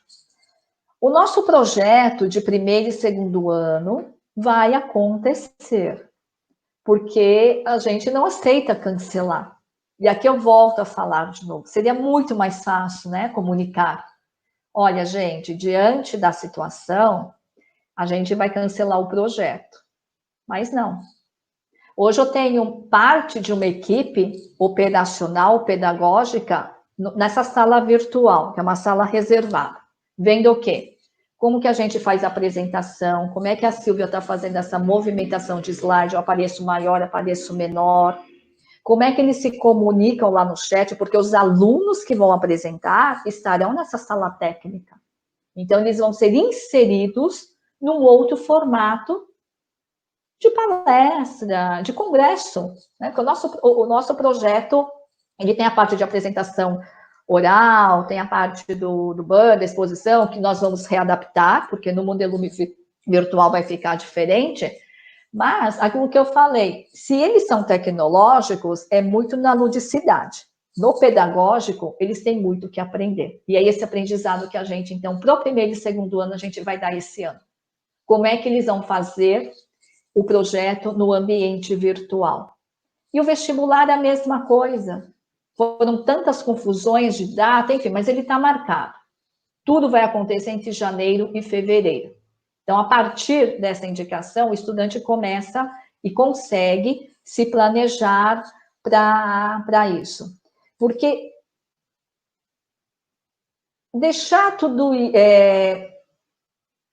S2: O nosso projeto de primeiro e segundo ano vai acontecer, porque a gente não aceita cancelar. E aqui eu volto a falar de novo. Seria muito mais fácil, né, comunicar. Olha, gente, diante da situação, a gente vai cancelar o projeto. Mas não. Hoje eu tenho parte de uma equipe operacional, pedagógica, nessa sala virtual, que é uma sala reservada. Vendo o quê? Como que a gente faz a apresentação, como é que a Silvia está fazendo essa movimentação de slide, eu apareço maior, apareço menor, como é que eles se comunicam lá no chat, porque os alunos que vão apresentar estarão nessa sala técnica. Então, eles vão ser inseridos num outro formato de palestra, de congresso, né? Porque o nosso projeto, ele tem a parte de apresentação oral, tem a parte do BAN, da exposição, que nós vamos readaptar, porque no modelo virtual vai ficar diferente, mas aquilo que eu falei, se eles são tecnológicos, é muito na ludicidade. No pedagógico, eles têm muito que aprender. E é esse aprendizado que a gente, então, para o primeiro e segundo ano, a gente vai dar esse ano. Como é que eles vão fazer o projeto no ambiente virtual? E o vestibular é a mesma coisa. Foram tantas confusões de data, enfim, mas ele está marcado. Tudo vai acontecer entre janeiro e fevereiro. Então, a partir dessa indicação, o estudante começa e consegue se planejar para isso. Porque deixar tudo...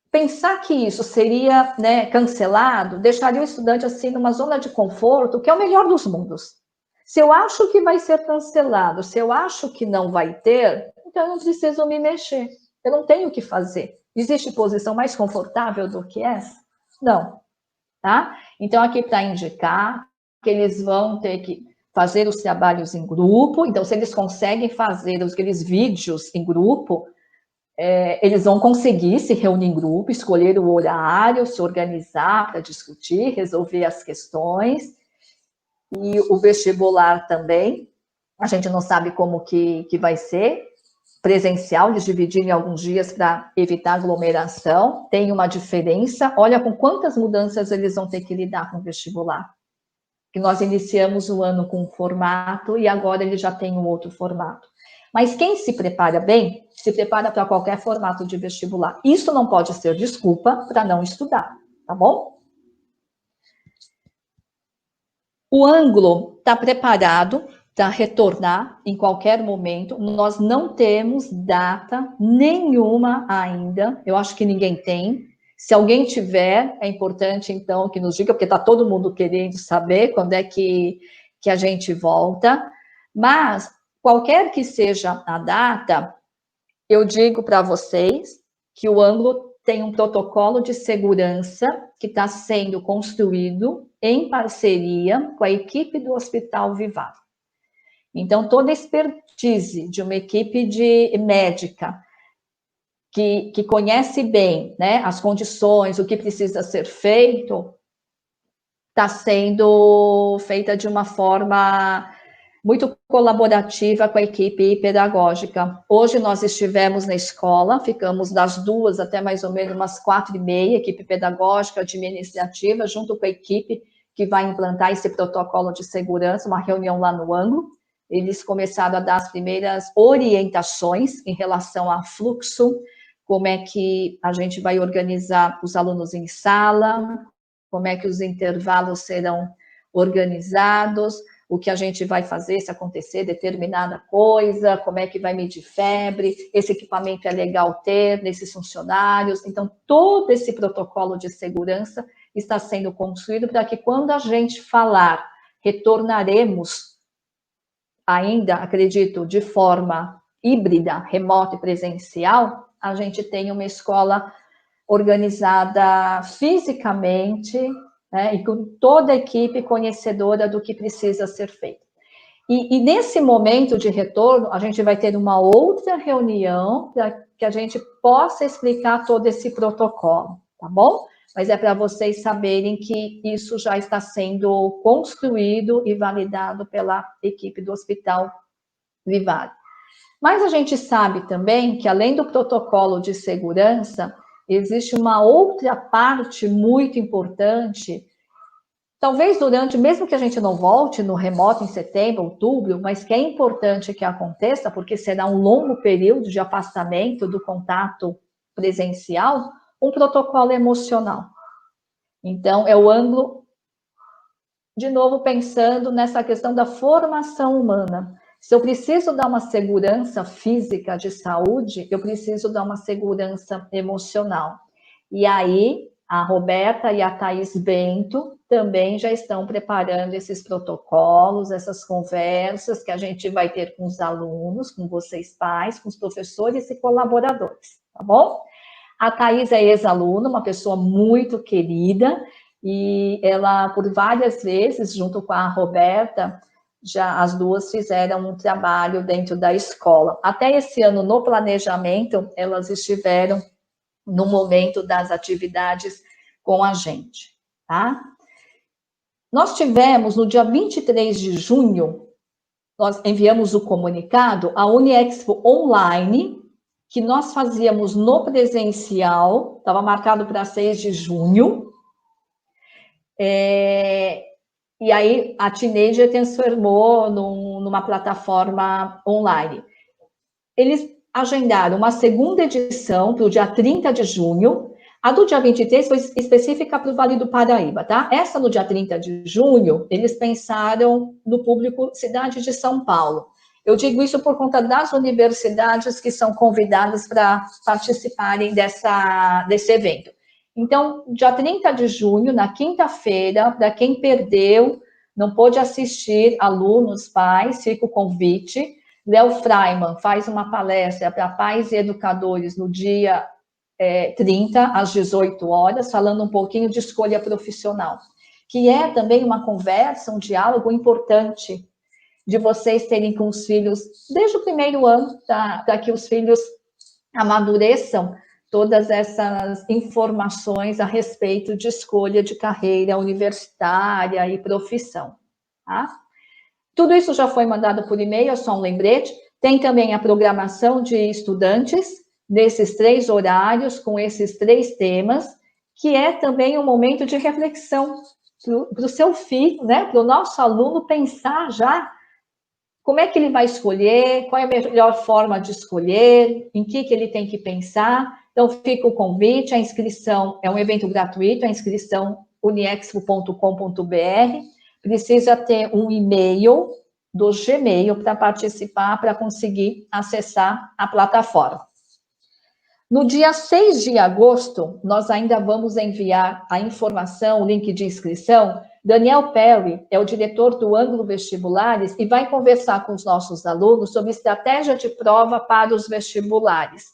S2: pensar que isso seria, né, cancelado, deixaria o estudante assim numa zona de conforto, que é o melhor dos mundos. Se eu acho que vai ser cancelado, se eu acho que não vai ter, então eu não preciso me mexer. Eu não tenho o que fazer. Existe posição mais confortável do que essa? Não. Tá? Então, aqui para indicar que eles vão ter que fazer os trabalhos em grupo. Então, se eles conseguem fazer aqueles vídeos em grupo, eles vão conseguir se reunir em grupo, escolher o horário, se organizar para discutir, resolver as questões. E o vestibular também, a gente não sabe como que vai ser, presencial, eles dividiram em alguns dias para evitar aglomeração, tem uma diferença, olha com quantas mudanças eles vão ter que lidar com o vestibular. Que nós iniciamos o ano com um formato e agora ele já tem um outro formato. Mas quem se prepara bem, se prepara para qualquer formato de vestibular. Isso não pode ser desculpa para não estudar, tá bom? O ângulo está preparado para retornar em qualquer momento. Nós não temos data nenhuma ainda. Eu acho que ninguém tem. Se alguém tiver, é importante, então, que nos diga, porque está todo mundo querendo saber quando é que a gente volta. Mas, qualquer que seja a data, eu digo para vocês que o ângulo tem um protocolo de segurança que está sendo construído em parceria com a equipe do Hospital Vivaro. Então, toda a expertise de uma equipe médica que conhece bem, né, as condições, o que precisa ser feito, está sendo feita de uma forma muito colaborativa com a equipe pedagógica. Hoje nós estivemos na escola, ficamos das 2 até mais ou menos umas 4h30, equipe pedagógica, administrativa, junto com a equipe que vai implantar esse protocolo de segurança, uma reunião lá no ângulo. Eles começaram a dar as primeiras orientações em relação a fluxo, como é que a gente vai organizar os alunos em sala, como é que os intervalos serão organizados, o que a gente vai fazer se acontecer determinada coisa, como é que vai medir febre, esse equipamento é legal ter nesses funcionários. Então, todo esse protocolo de segurança está sendo construído para que quando a gente falar, retornaremos ainda, acredito, de forma híbrida, remota e presencial, a gente tenha uma escola organizada fisicamente, né, e com toda a equipe conhecedora do que precisa ser feito. E nesse momento de retorno, a gente vai ter uma outra reunião para que a gente possa explicar todo esse protocolo, tá bom? Mas é para vocês saberem que isso já está sendo construído e validado pela equipe do Hospital Vivale. Mas a gente sabe também que, além do protocolo de segurança, existe uma outra parte muito importante, talvez durante, mesmo que a gente não volte no remoto em setembro, outubro, mas que é importante que aconteça, porque será um longo período de afastamento do contato presencial, um protocolo emocional. Então, é o ângulo, de novo, pensando nessa questão da formação humana. Se eu preciso dar uma segurança física de saúde, eu preciso dar uma segurança emocional. E aí, a Roberta e a Thaís Bento também já estão preparando esses protocolos, essas conversas que a gente vai ter com os alunos, com vocês pais, com os professores e colaboradores, tá bom? A Thaís é ex-aluna, uma pessoa muito querida, e ela, por várias vezes, junto com a Roberta, já as duas fizeram um trabalho dentro da escola. Até esse ano, no planejamento, elas estiveram no momento das atividades com a gente, tá? Nós tivemos, no dia 23 de junho, nós enviamos o comunicado, a Uniexpo Online, que nós fazíamos no presencial, estava marcado para 6 de junho, e aí a Teenager transformou numa plataforma online. Eles agendaram uma segunda edição para o dia 30 de junho, a do dia 23 foi específica para o Vale do Paraíba, tá? Essa no dia 30 de junho, eles pensaram no público cidade de São Paulo. Eu digo isso por conta das universidades que são convidadas para participarem desse evento. Então, dia 30 de junho, na quinta-feira, para quem perdeu, não pôde assistir, alunos, pais, fica o convite. Léo Freiman faz uma palestra para pais e educadores no dia 30, às 18 horas, falando um pouquinho de escolha profissional, que é também uma conversa, um diálogo importante de vocês terem com os filhos desde o primeiro ano, para que os filhos amadureçam todas essas informações a respeito de escolha de carreira universitária e profissão, tá? Tudo isso já foi mandado por e-mail, é só um lembrete. Tem também a programação de estudantes, nesses 3 horários, com esses 3 temas, que é também um momento de reflexão para o seu filho, né? Para o nosso aluno pensar já como é que ele vai escolher, qual é a melhor forma de escolher, em que ele tem que pensar. Então, fica o convite, a inscrição é um evento gratuito, a inscrição uniexpo.com.br, precisa ter um e-mail do Gmail para participar, para conseguir acessar a plataforma. No dia 6 de agosto, nós ainda vamos enviar a informação, o link de inscrição. Daniel Perry é o diretor do Ângulo Vestibulares e vai conversar com os nossos alunos sobre estratégia de prova para os vestibulares.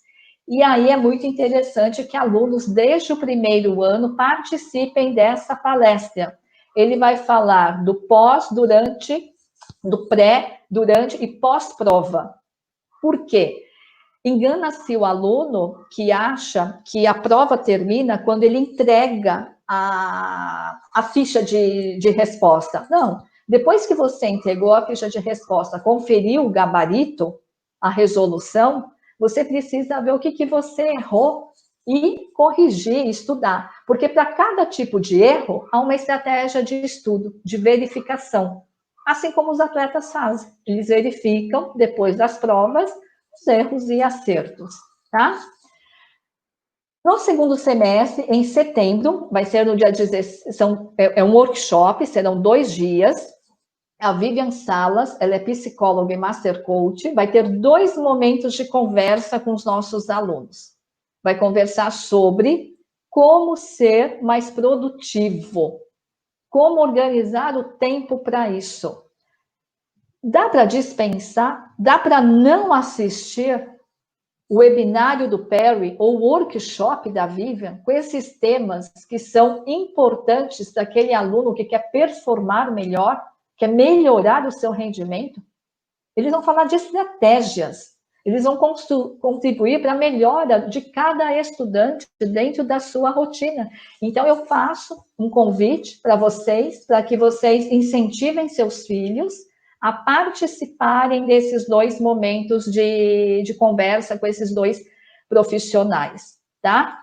S2: E aí é muito interessante que alunos, desde o primeiro ano, participem dessa palestra. Ele vai falar do pós, durante, do pré, durante e pós-prova. Por quê? Engana-se o aluno que acha que a prova termina quando ele entrega a ficha de resposta. Não, Depois que você entregou a ficha de resposta, conferiu o gabarito, a resolução, você precisa ver o que você errou e corrigir, estudar. Porque para cada tipo de erro, há uma estratégia de estudo, de verificação. Assim como os atletas fazem. Eles verificam, depois das provas, os erros e acertos, tá? No segundo semestre, em setembro, vai ser no dia 16, é um workshop, serão 2 dias. A Vivian Salas, ela é psicóloga e master coach, vai ter 2 momentos de conversa com os nossos alunos. Vai conversar sobre como ser mais produtivo, como organizar o tempo para isso. Dá para dispensar? Dá para não assistir o webinário do Perry ou o workshop da Vivian com esses temas que são importantes daquele aluno que quer performar melhor, quer melhorar o seu rendimento? Eles vão falar de estratégias, eles vão contribuir para a melhora de cada estudante dentro da sua rotina. Então, eu faço um convite para que vocês incentivem seus filhos a participarem desses 2 momentos de conversa com esses 2 profissionais, tá?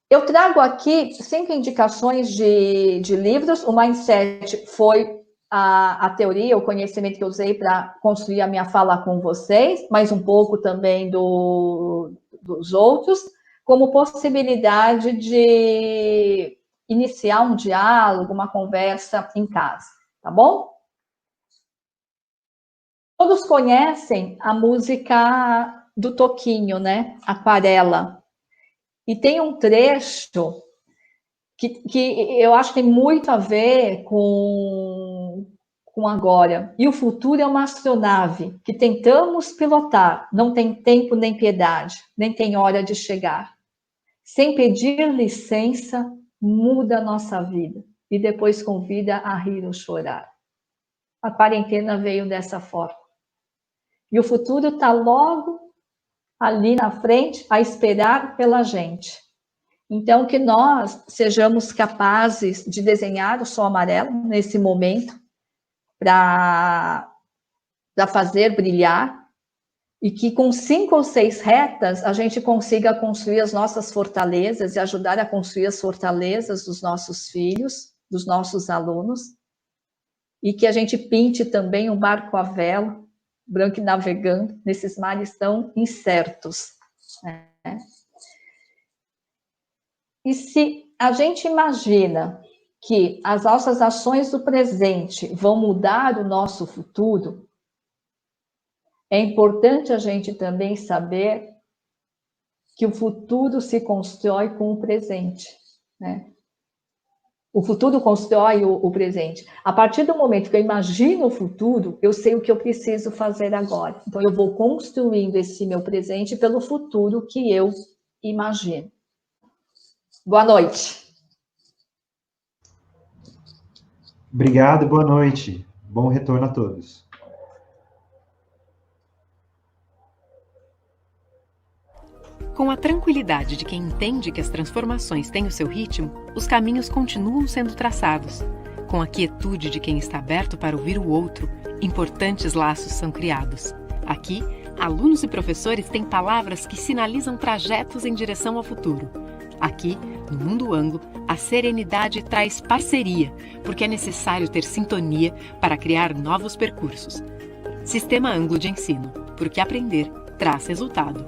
S2: Eu trago aqui 5 indicações de livros. O Mindset foi a teoria, o conhecimento que eu usei para construir a minha fala com vocês, mas um pouco também dos outros, como possibilidade de iniciar um diálogo, uma conversa em casa, tá bom? Todos conhecem a música do Toquinho, né? Aquarela. E tem um trecho que eu acho que tem muito a ver com agora. E o futuro é uma astronave que tentamos pilotar, não tem tempo nem piedade, nem tem hora de chegar. Sem pedir licença, muda a nossa vida e depois convida a rir ou chorar. A quarentena veio dessa forma. E o futuro está logo ali na frente, a esperar pela gente. Então, que nós sejamos capazes de desenhar o sol amarelo nesse momento, para fazer brilhar, e que com 5 ou 6 retas, a gente consiga construir as nossas fortalezas e ajudar a construir as fortalezas dos nossos filhos, dos nossos alunos, e que a gente pinte também um barco à vela, branco e navegando nesses mares tão incertos, né? E se a gente imagina que as nossas ações do presente vão mudar o nosso futuro, é importante a gente também saber que o futuro se constrói com o presente, né? O futuro constrói o presente. A partir do momento que eu imagino o futuro, eu sei o que eu preciso fazer agora. Então, eu vou construindo esse meu presente pelo futuro que eu imagino. Boa noite.
S3: Obrigado, boa noite. Bom retorno a todos.
S1: Com a tranquilidade de quem entende que as transformações têm o seu ritmo, os caminhos continuam sendo traçados. Com a quietude de quem está aberto para ouvir o outro, importantes laços são criados. Aqui, alunos e professores têm palavras que sinalizam trajetos em direção ao futuro. Aqui, no Mundo Anglo, a serenidade traz parceria, porque é necessário ter sintonia para criar novos percursos. Sistema Anglo de Ensino, porque aprender traz resultado.